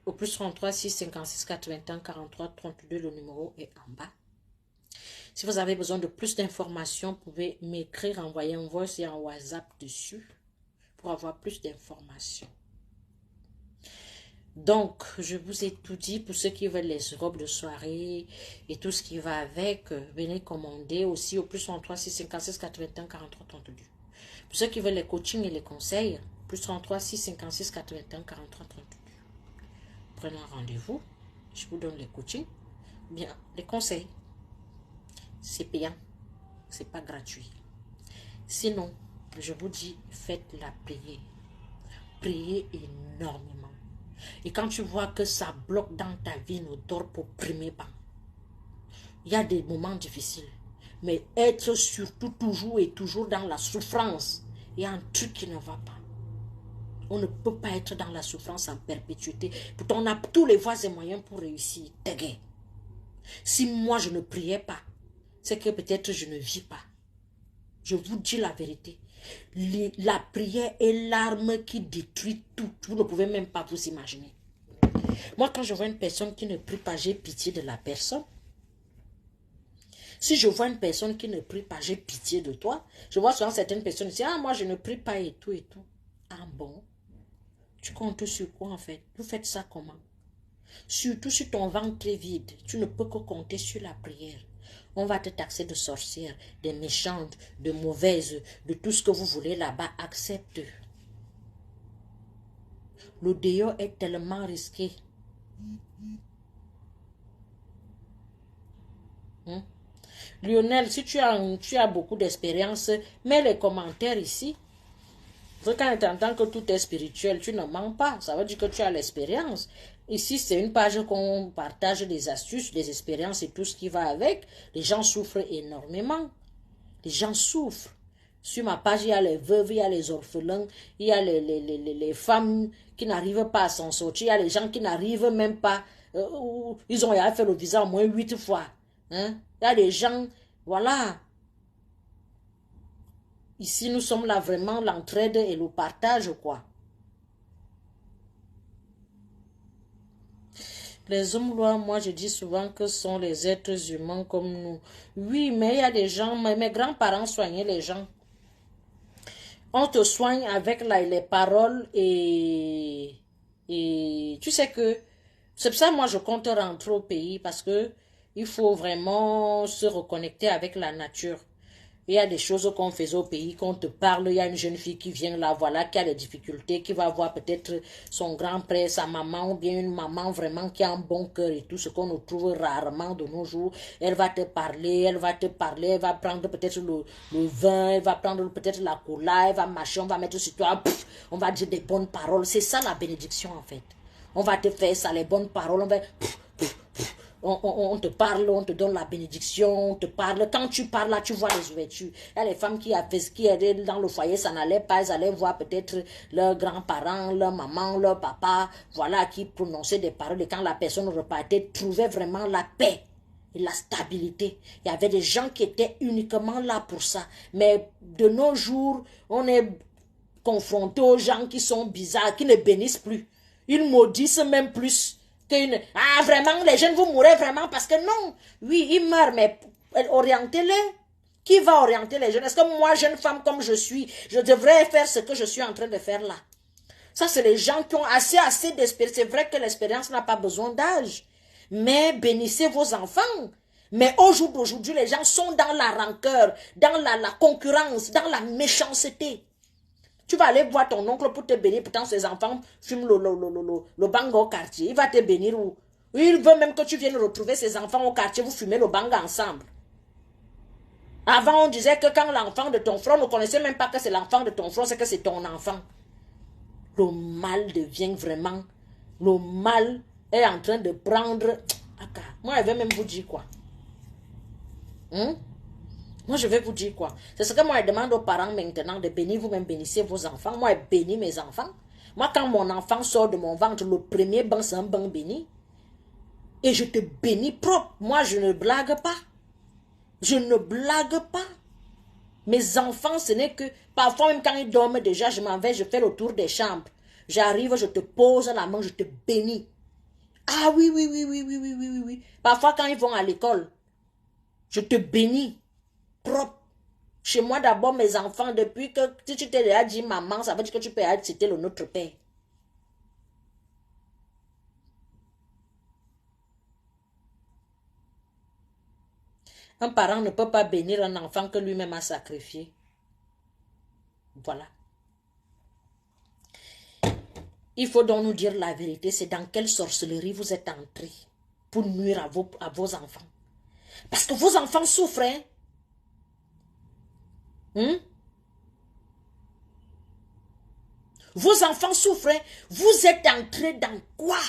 Speaker 1: au plus 33 656 81 43 32. Le numéro est en bas. Si vous avez besoin de plus d'informations, vous pouvez m'écrire, envoyer un voice et un WhatsApp dessus pour avoir plus d'informations. Donc, je vous ai tout dit. Pour ceux qui veulent les robes de soirée et tout ce qui va avec, venez commander aussi au plus 33 656 81 43 32. Pour ceux qui veulent les coachings et les conseils, plus 33 656 81 43 32. Prenez un rendez-vous, je vous donne les coachings, bien les conseils. C'est payant, c'est pas gratuit. Sinon, je vous dis, faites-la prier. Priez énormément. Et quand tu vois que ça bloque dans ta vie, ne dors pour primer pas. Il y a des moments difficiles. Mais être surtout toujours dans la souffrance, il y a un truc qui ne va pas. On ne peut pas être dans la souffrance en perpétuité. Pourtant, on a tous les voies et moyens pour réussir. Si moi, je ne priais pas, c'est que peut-être je ne vis pas. Je vous dis la vérité. La prière est l'arme qui détruit tout. Vous ne pouvez même pas vous imaginer. Moi, quand je vois une personne qui ne prie pas, j'ai pitié de la personne. Si je vois une personne qui ne prie pas, j'ai pitié de toi. Je vois souvent certaines personnes dire, ah, moi, je ne prie pas et tout et tout. Ah bon? Tu comptes sur quoi en fait? Vous faites ça comment? Surtout si ton ventre est vide, tu ne peux que compter sur la prière. On va te taxer de sorcière, de méchante, de mauvaise, de tout ce que vous voulez là-bas. Accepte. Le dehors est tellement risqué. Lionel, si tu as beaucoup d'expérience, mets les commentaires ici. Quand tu entends que tout est spirituel, tu ne mens pas. Ça veut dire que tu as l'expérience. Ici, c'est une page qu'on partage des astuces, des expériences et tout ce qui va avec. Les gens souffrent énormément. Les gens souffrent. Sur ma page, il y a les veuves, il y a les orphelins, il y a les femmes qui n'arrivent pas à s'en sortir. Il y a les gens qui n'arrivent même pas. Ils ont fait le visa au moins 8 fois. Hein? Il y a des gens, voilà. Ici, nous sommes là vraiment l'entraide et le partage, quoi. Les hommes lois, moi, je dis souvent que ce sont les êtres humains comme nous. Oui, mais il y a des gens, mes grands-parents soignaient les gens. On te soigne avec les paroles et tu sais que c'est pour ça moi je compte rentrer au pays parce que il faut vraiment se reconnecter avec la nature. Il y a des choses qu'on faisait au pays, qu'on te parle, il y a une jeune fille qui vient là, voilà, qui a des difficultés, qui va voir peut-être son grand-père, sa maman, ou bien une maman vraiment qui a un bon cœur et tout, ce qu'on nous trouve rarement de nos jours. Elle va te parler, elle va prendre peut-être le vin, elle va prendre peut-être la cola, elle va marcher, on va mettre sur toi, pff, on va dire des bonnes paroles. C'est ça la bénédiction en fait. On va te faire ça, les bonnes paroles, on va... On te parle, on te donne la bénédiction, on te parle. Quand tu parles là, tu vois les ouvertures. Il y a les femmes qui étaient dans le foyer, ça n'allait pas. Elles allaient voir peut-être leurs grands-parents, leur maman, leur papa, voilà, qui prononçaient des paroles. Et quand la personne repartait, trouvait vraiment la paix et la stabilité. Il y avait des gens qui étaient uniquement là pour ça. Mais de nos jours, on est confronté aux gens qui sont bizarres, qui ne bénissent plus. Ils maudissent même plus. Ah, vraiment, les jeunes, vous mourrez vraiment parce que non. Oui, ils meurent, mais orientez-les. Qui va orienter les jeunes? Est-ce que moi, jeune femme comme je suis, je devrais faire ce que je suis en train de faire là? Ça, c'est les gens qui ont assez d'espérance. C'est vrai que l'expérience n'a pas besoin d'âge. Mais bénissez vos enfants. Mais au jour d'aujourd'hui, les gens sont dans la rancœur, dans la concurrence, dans la méchanceté. Tu vas aller voir ton oncle pour te bénir. Pourtant, ses enfants fument le bang au quartier. Il va te bénir où? Il veut même que tu viennes retrouver ses enfants au quartier. Vous fumez le bang ensemble. Avant, on disait que quand l'enfant de ton frère, on ne connaissait même pas que c'est l'enfant de ton frère, c'est que c'est ton enfant. Le mal devient vraiment... Le mal est en train de prendre... Moi, je vais même vous dire quoi. Moi, je vais vous dire quoi. C'est ce que moi, je demande aux parents maintenant de bénir, vous-même bénissez vos enfants. Moi, je bénis mes enfants. Moi, quand mon enfant sort de mon ventre, le premier bain, c'est un bain béni. Et je te bénis propre. Moi, je ne blague pas. Je ne blague pas. Mes enfants, ce n'est que... Parfois, même quand ils dorment déjà, je m'en vais, je fais le tour des chambres. J'arrive, je te pose la main, je te bénis. Ah oui, oui, oui, oui, oui, oui, oui, oui, oui. Parfois, quand ils vont à l'école, je te bénis. Propre. Chez moi, d'abord, mes enfants, depuis que si tu t'es déjà dit maman, ça veut dire que tu peux citer le Notre Père. Un parent ne peut pas bénir un enfant que lui-même a sacrifié. Voilà. Il faut donc nous dire la vérité, c'est dans quelle sorcellerie vous êtes entrés pour nuire à vos enfants. Parce que vos enfants souffrent. Vos enfants souffrent. Vous êtes entrés dans quoi?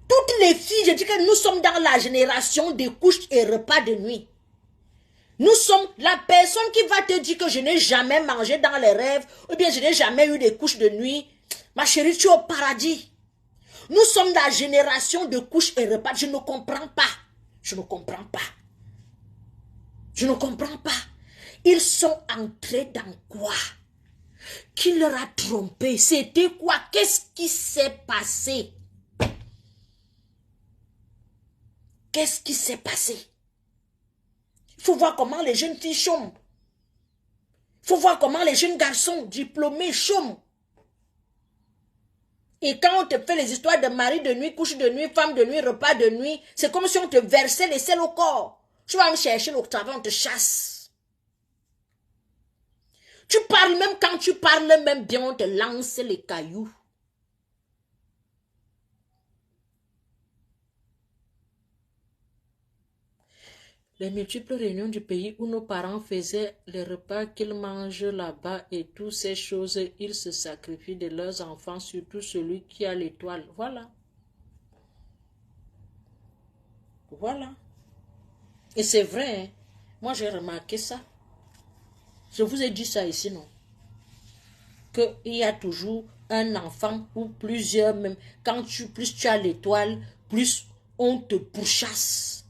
Speaker 1: Toutes les filles, je dis que nous sommes dans la génération des couches et repas de nuit. Nous sommes la personne qui va te dire que je n'ai jamais mangé dans les rêves, ou bien je n'ai jamais eu des couches de nuit. Ma chérie, tu es au paradis. Nous sommes la génération de couches et repas. Je ne comprends pas. Je ne comprends pas. Je ne comprends pas. Ils sont entrés dans quoi? Qui leur a trompé? C'était quoi? Qu'est-ce qui s'est passé? Qu'est-ce qui s'est passé? Il faut voir comment les jeunes filles chôment. Il faut voir comment les jeunes garçons diplômés chôment. Et quand on te fait les histoires de mari de nuit, couche de nuit, femme de nuit, repas de nuit, c'est comme si on te versait les sels au corps. Tu vas me chercher le travail, on te chasse. Tu parles même quand tu parles même bien, on te lance les cailloux. Les multiples réunions du pays où nos parents faisaient les repas qu'ils mangent là-bas et toutes ces choses, ils se sacrifient de leurs enfants, surtout celui qui a l'étoile. Voilà. Voilà. Et c'est vrai, hein? Moi j'ai remarqué ça. Je vous ai dit ça ici, non? Qu'il y a toujours un enfant ou plusieurs même. Quand plus tu as l'étoile, plus on te pourchasse.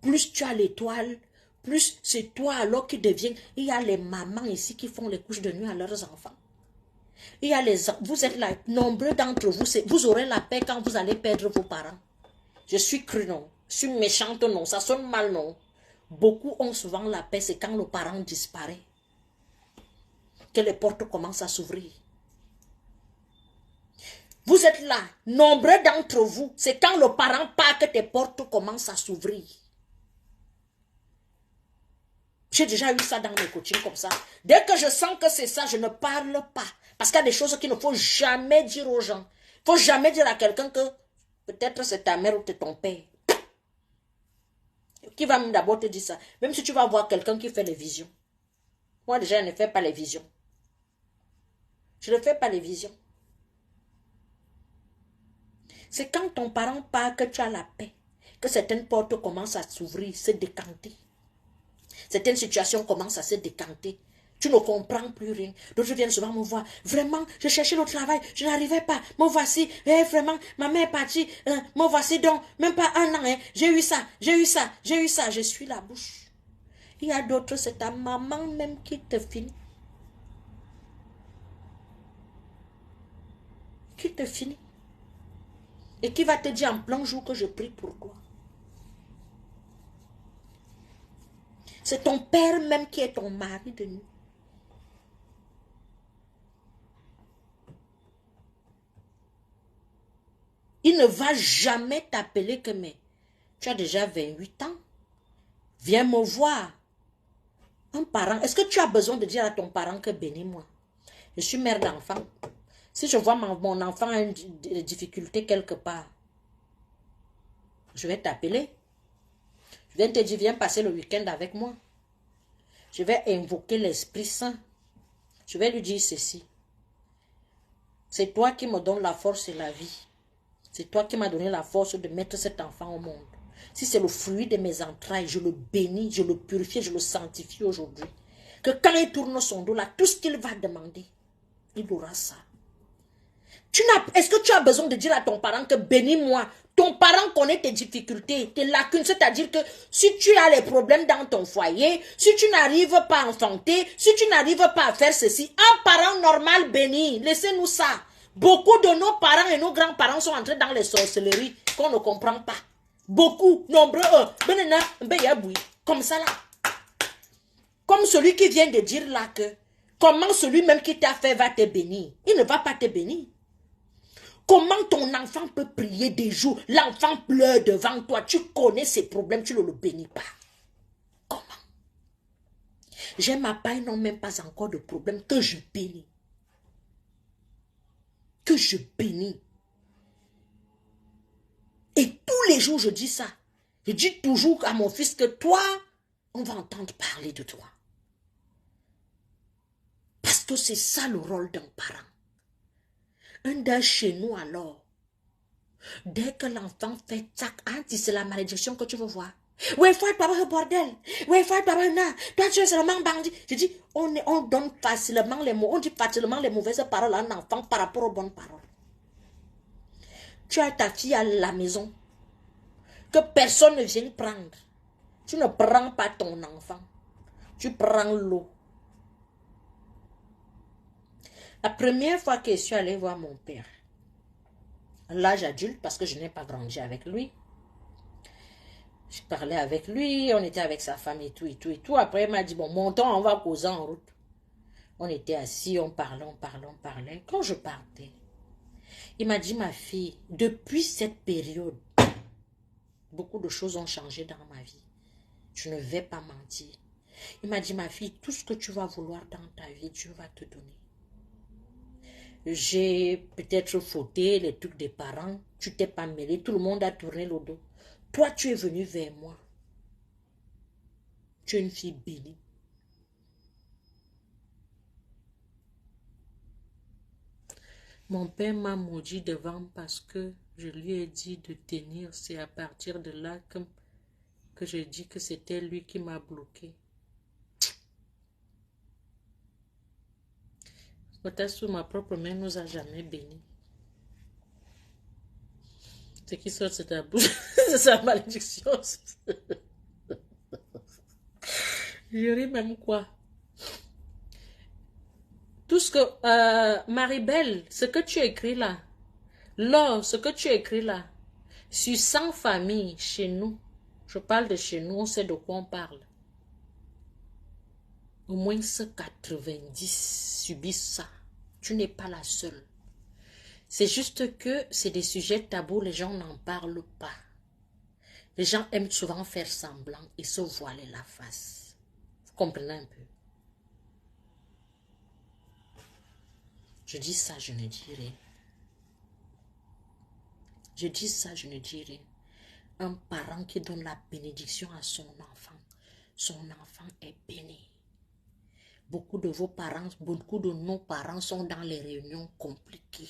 Speaker 1: Plus tu as l'étoile, plus c'est toi alors qui deviens. Il y a les mamans ici qui font les couches de nuit à leurs enfants. Il y a vous êtes là, nombreux d'entre vous, vous aurez la paix quand vous allez perdre vos parents. Je suis cru, non. Je suis méchante, non. Ça sonne mal, non. Beaucoup ont souvent la paix, c'est quand le parent disparaît que les portes commencent à s'ouvrir. Vous êtes là, nombreux d'entre vous, c'est quand le parent part que tes portes commencent à s'ouvrir. J'ai déjà eu ça dans mes coachings comme ça. Dès que je sens que c'est ça, je ne parle pas. Parce qu'il y a des choses qu'il ne faut jamais dire aux gens. Il ne faut jamais dire à quelqu'un que peut-être c'est ta mère ou c'est ton père. Qui va d'abord te dire ça? Même si tu vas voir quelqu'un qui fait les visions. Moi déjà, je ne fais pas les visions. Je ne fais pas les visions. C'est quand ton parent part que tu as la paix. Que certaines portes commencent à s'ouvrir, se décanter. Certaines situations commencent à se décanter. Tu ne comprends plus rien. D'autres viennent souvent me voir. Vraiment, je cherchais le travail, je n'arrivais pas. Me voici. Vraiment, ma mère est partie. Me voici donc. Même pas un an. J'ai eu ça, j'ai eu ça, j'ai eu ça. Je suis la bouche. Il y a d'autres, c'est ta maman même qui te finit. Qui te finit. Et qui va te dire en plein jour que je prie pour toi. C'est ton père même qui est ton mari de nuit. Il ne va jamais t'appeler que mais tu as déjà 28 ans. Viens me voir. Un parent, est-ce que tu as besoin de dire à ton parent que bénis-moi? Je suis mère d'enfant. Si je vois mon enfant a une difficulté quelque part, je vais t'appeler. Je viens te dire, viens passer le week-end avec moi. Je vais invoquer l'Esprit Saint. Je vais lui dire ceci. C'est toi qui me donnes la force et la vie. C'est toi qui m'as donné la force de mettre cet enfant au monde. Si c'est le fruit de mes entrailles, je le bénis, je le purifie, je le sanctifie aujourd'hui. Que quand il tourne son dos là, tout ce qu'il va demander, il aura ça. Est-ce que tu as besoin de dire à ton parent que bénis-moi? Ton parent connaît tes difficultés, tes lacunes, c'est-à-dire que si tu as les problèmes dans ton foyer, si tu n'arrives pas à enfanter, si tu n'arrives pas à faire ceci, un parent normal béni, laissez-nous ça. Beaucoup de nos parents et nos grands-parents sont entrés dans les sorcelleries qu'on ne comprend pas. Beaucoup, nombreux, comme ça là. Comme celui qui vient de dire là que, comment celui-même qui t'a fait va te bénir? Il ne va pas te bénir. Comment ton enfant peut prier des jours? L'enfant pleure devant toi. Tu connais ses problèmes, tu ne le bénis pas. Comment? J'ai ma paille, n'ont même pas encore de problème que je bénis. Que je bénis. Et tous les jours, je dis ça. Je dis toujours à mon fils que toi, on va entendre parler de toi. Parce que c'est ça le rôle d'un parent. Un d'un chez nous alors. Dès que l'enfant fait tac, c'est la malédiction que tu veux voir. Ouais, faut pas le bordel. Ouais, faut pas na. Toi, tu es seulement bandit. Je dis, on donne facilement les mots, on dit facilement les mauvaises paroles à un enfant par rapport aux bonnes paroles. Tu as ta fille à la maison. Que personne ne vienne prendre. Tu ne prends pas ton enfant. Tu prends l'eau. La première fois que je suis allée voir mon père, à l'âge adulte, parce que je n'ai pas grandi avec lui, je parlais avec lui, on était avec sa femme et tout, et tout, et tout. Après, il m'a dit, bon, montons, on va causer en route. On était assis, on parlait, on parlait, on parlait. Quand je partais, il m'a dit, ma fille, depuis cette période, beaucoup de choses ont changé dans ma vie. Je ne vais pas mentir. Il m'a dit, ma fille, tout ce que tu vas vouloir dans ta vie, Dieu va te donner. J'ai peut-être fauté les trucs des parents. Tu t'es pas mêlé. Tout le monde a tourné le dos. Toi, tu es venu vers moi. Tu es une fille bénie. Mon père m'a maudit devant parce que je lui ai dit de tenir. C'est à partir de là que j'ai dit que c'était lui qui m'a bloqué. Sous ma propre main nous a jamais bénis. Ce qui sort de ta bouche, c'est sa malédiction. Je ris même quoi. Tout ce que... Marie-Belle, ce que tu écris là, Laure, ce que tu écris là, sur 100 familles chez nous, je parle de chez nous, on sait de quoi on parle. Au moins ce 90 subissent ça. Tu n'es pas la seule. C'est juste que c'est des sujets tabous, les gens n'en parlent pas. Les gens aiment souvent faire semblant et se voiler la face. Vous comprenez un peu? Je dis ça, je ne dis rien. Je dis ça, je ne dis rien. Un parent qui donne la bénédiction à son enfant est béni. Beaucoup de vos parents, beaucoup de nos parents sont dans les réunions compliquées.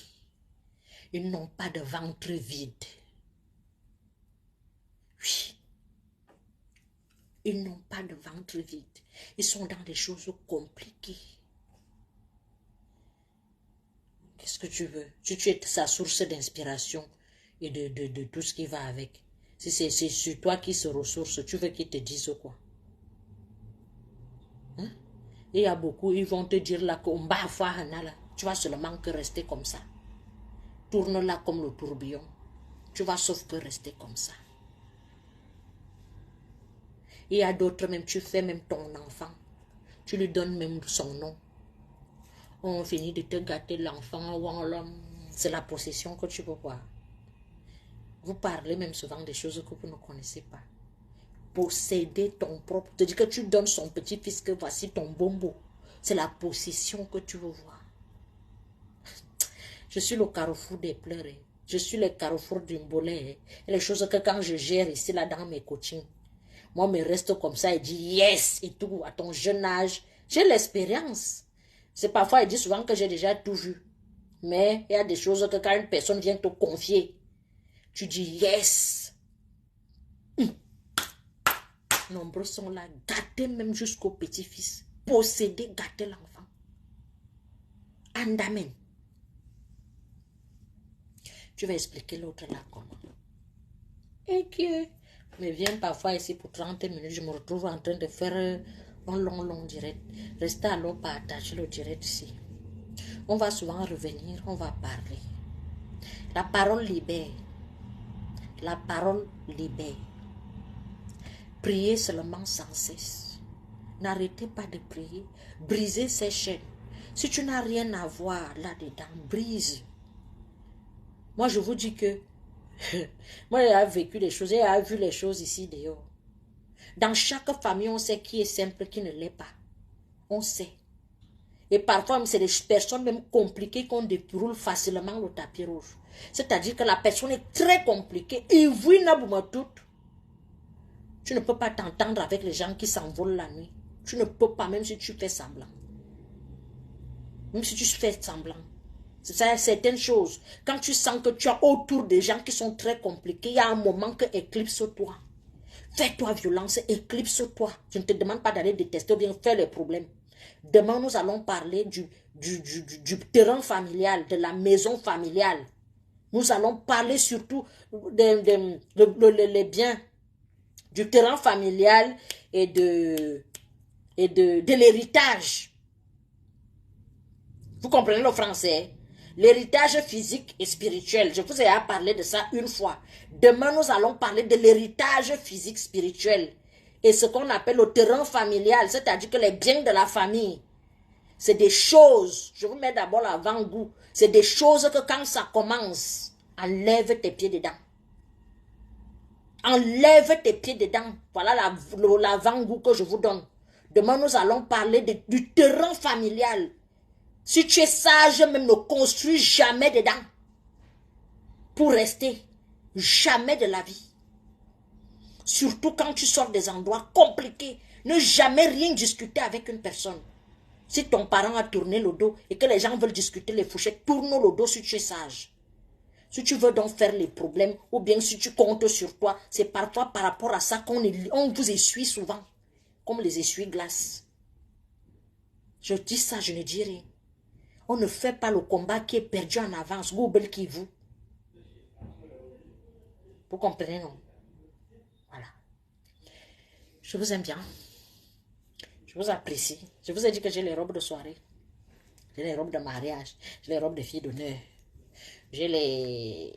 Speaker 1: Ils n'ont pas de ventre vide. Oui. Ils n'ont pas de ventre vide. Ils sont dans des choses compliquées. Qu'est-ce que tu veux? Si tu es sa source d'inspiration et de tout ce qui va avec. Si c'est sur toi qui se ressource, tu veux qu'ils te disent quoi? Hein? Il y a beaucoup, ils vont te dire là qu'on va faire là. Tu vas seulement que rester comme ça. Tourne là comme le tourbillon. Tu vas sauf que rester comme ça. Il y a d'autres, même tu fais même ton enfant. Tu lui donnes même son nom. On finit de te gâter l'enfant. C'est la possession que tu peux voir. Vous parlez même souvent des choses que vous ne connaissez pas. Posséder ton propre. Te dire que tu donnes son petit-fils que voici ton bombo. C'est la possession que tu veux voir. Je suis le carrefour des pleurs. Je suis le carrefour du mbolet. Et les choses que quand je gère ici, là, dans mes coachings, moi, me reste comme ça et dit yes et tout. À ton jeune âge, j'ai l'expérience. C'est parfois, il dit souvent que j'ai déjà tout vu. Mais il y a des choses que quand une personne vient te confier, tu dis yes. Nombreux sont là, gâtés même jusqu'au petit-fils. Posséder, gâter l'enfant. Andamen. Tu vas expliquer l'autre là comment. Et que me vient parfois ici pour 30 minutes, je me retrouve en train de faire un long direct. Restez alors partager le direct ici. On va souvent revenir, on va parler. La parole libère. La parole libère. Priez seulement sans cesse. N'arrêtez pas de prier. Brisez ces chaînes. Si tu n'as rien à voir là-dedans, brise. Moi, je vous dis que moi, j'ai vécu des choses, j'ai vu les choses ici dehors. Dans chaque famille, on sait qui est simple, qui ne l'est pas. On sait. Et parfois, c'est des personnes même compliquées qu'on déroule facilement le tapis rouge. C'est-à-dire que la personne est très compliquée. Et vous, tu ne peux pas t'entendre avec les gens qui s'envolent la nuit. Tu ne peux pas, même si tu fais semblant. Même si tu fais semblant. C'est ça, certaines choses. Quand tu sens que tu as autour des gens qui sont très compliqués, il y a un moment que éclipse-toi. Fais-toi violence, éclipse-toi. Je ne te demande pas d'aller détester ou bien faire les problèmes. Demain, nous allons parler du terrain familial, de la maison familiale. Nous allons parler surtout des biens, du terrain familial et de l'héritage. Vous comprenez le français? L'héritage physique et spirituel. Je vous ai parlé de ça une fois. Demain, nous allons parler de l'héritage physique spirituel. Et ce qu'on appelle le terrain familial, c'est-à-dire que les biens de la famille, c'est des choses, je vous mets d'abord l'avant-goût, c'est des choses que quand ça commence, enlève tes pieds dedans. Enlève tes pieds dedans. Voilà l'avant-goût que je vous donne. Demain, nous allons parler du terrain familial. Si tu es sage, même ne construis jamais dedans. Pour rester. Jamais de la vie. Surtout quand tu sors des endroits compliqués. Ne jamais rien discuter avec une personne. Si ton parent a tourné le dos et que les gens veulent discuter les fourchettes, tourne le dos si tu es sage. Si tu veux donc faire les problèmes, ou bien si tu comptes sur toi, c'est parfois par rapport à ça qu'on vous essuie souvent. Comme les essuie-glaces. Je dis ça, je ne dis rien. On ne fait pas le combat qui est perdu en avance. Google qui vous. Vous comprenez, non? Voilà. Je vous aime bien. Je vous apprécie. Je vous ai dit que j'ai les robes de soirée. J'ai les robes de mariage. J'ai les robes de filles d'honneur. J'ai les...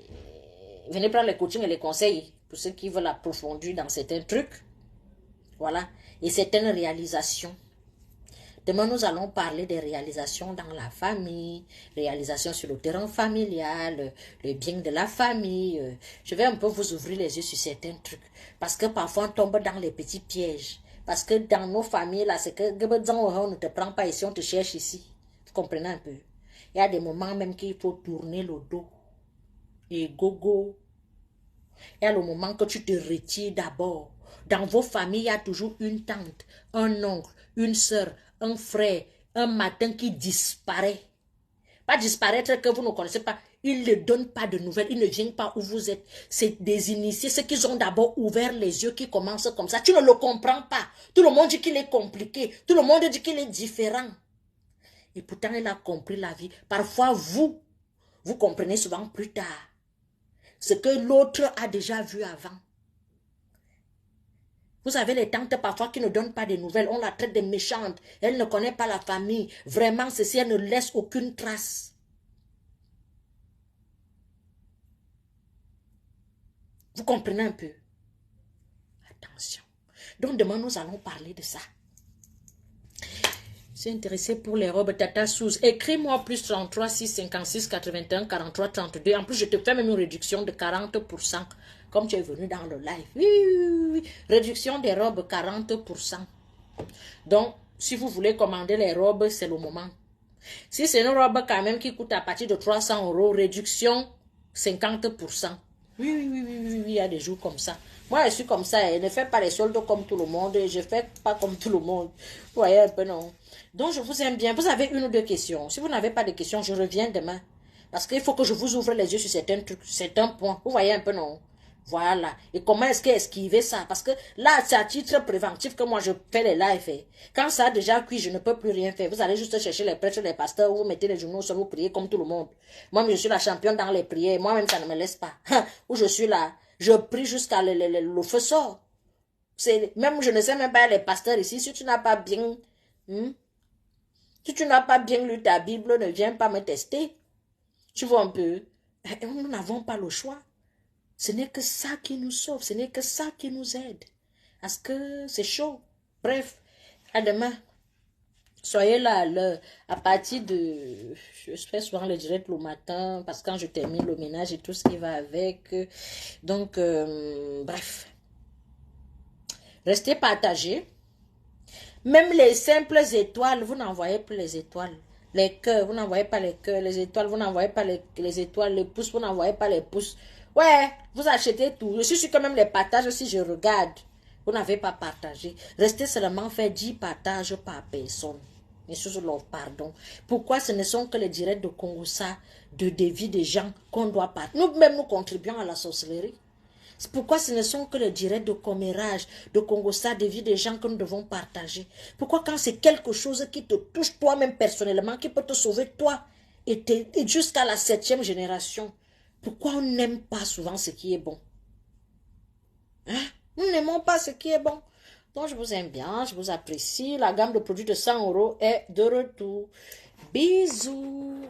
Speaker 1: Venez prendre les coachings et les conseils pour ceux qui veulent approfondir dans certains trucs. Voilà. Et certaines réalisations. Demain, nous allons parler des réalisations dans la famille, réalisations sur le terrain familial, le bien de la famille. Je vais un peu vous ouvrir les yeux sur certains trucs. Parce que parfois, on tombe dans les petits pièges. Parce que dans nos familles, là, c'est que on ne te prend pas ici, on te cherche ici. Vous comprenez un peu? Il y a des moments même qu'il faut tourner le dos. Et gogo. Il y a le moment que tu te retires d'abord. Dans vos familles, il y a toujours une tante, un oncle, une soeur, un frère, un matin qui disparaît. Pas disparaître que vous ne connaissez pas. Ils ne donnent pas de nouvelles. Ils ne viennent pas où vous êtes. C'est des initiés. Ceux qui ont d'abord ouvert les yeux qui commencent comme ça. Tu ne le comprends pas. Tout le monde dit qu'il est compliqué. Tout le monde dit qu'il est différent. Et pourtant, il a compris la vie. Parfois, vous comprenez souvent plus tard ce que l'autre a déjà vu avant. Vous avez les tantes parfois qui ne donnent pas de nouvelles. On la traite de méchante. Elle ne connaît pas la famille. Vraiment, ceci, elle ne laisse aucune trace. Vous comprenez un peu? Attention. Donc demain, nous allons parler de ça. Si intéressé pour les robes Tata Souz, écris-moi plus 33 6 56 81 43 32. En plus, je te fais même une réduction de 40%. Comme tu es venu dans le live. Oui, oui, oui. Réduction des robes 40%. Donc, si vous voulez commander les robes, c'est le moment. Si c'est une robe quand même qui coûte à partir de 300 €, réduction 50%. Oui, oui, oui, oui, oui, il y a des jours comme ça. Moi, je suis comme ça. Je ne fais pas les soldes comme tout le monde. Je ne fais pas comme tout le monde. Vous voyez un peu, non? Donc, je vous aime bien. Vous avez une ou deux questions. Si vous n'avez pas de questions, je reviens demain. Parce qu'il faut que je vous ouvre les yeux sur certains trucs, certains points. Vous voyez un peu, non? Voilà. Et comment est-ce qu'esquiver ça? Parce que là, c'est à titre préventif que moi, je fais les lives. Quand ça a déjà cuit, je ne peux plus rien faire. Vous allez juste chercher les prêtres, les pasteurs, vous mettez les journaux sur vous priez comme tout le monde. Moi, je suis la championne dans les prières. Moi-même, ça ne me laisse pas. Où je suis là, je prie jusqu'à le feu sort. Même, je ne sais même pas les pasteurs ici. Si tu n'as pas bien... si tu n'as pas bien lu ta Bible, ne viens pas me tester. Tu vois un peu? Nous n'avons pas le choix. Ce n'est que ça qui nous sauve, ce n'est que ça qui nous aide. Parce que c'est chaud. Bref, à demain. Soyez là à l'heure. À partir de... Je fais souvent le direct le matin, parce que quand je termine le ménage et tout ce qui va avec. Donc, bref. Restez partagés. Même les simples étoiles, vous n'envoyez plus les étoiles. Les cœurs, vous n'envoyez pas les cœurs. Les étoiles, vous n'envoyez pas les étoiles. Les pouces, vous n'envoyez pas les pouces. Ouais, vous achetez tout. Je suis sûr que même les partages, si je regarde, vous n'avez pas partagé. Restez seulement faire 10 partages par personne. Messieurs, leur pardon. Pourquoi ce ne sont que les directs de Congossa, de vies des gens qu'on doit partager? Nous-mêmes, nous contribuons à la sorcellerie. C'est pourquoi ce ne sont que les directs de commérage, de Congossa, de vie des gens que nous devons partager. Pourquoi quand c'est quelque chose qui te touche toi-même personnellement, qui peut te sauver toi, et jusqu'à la 7e génération, pourquoi on n'aime pas souvent ce qui est bon? Hein? Nous n'aimons pas ce qui est bon. Donc je vous aime bien, je vous apprécie. La gamme de produits de 100 € est de retour. Bisous.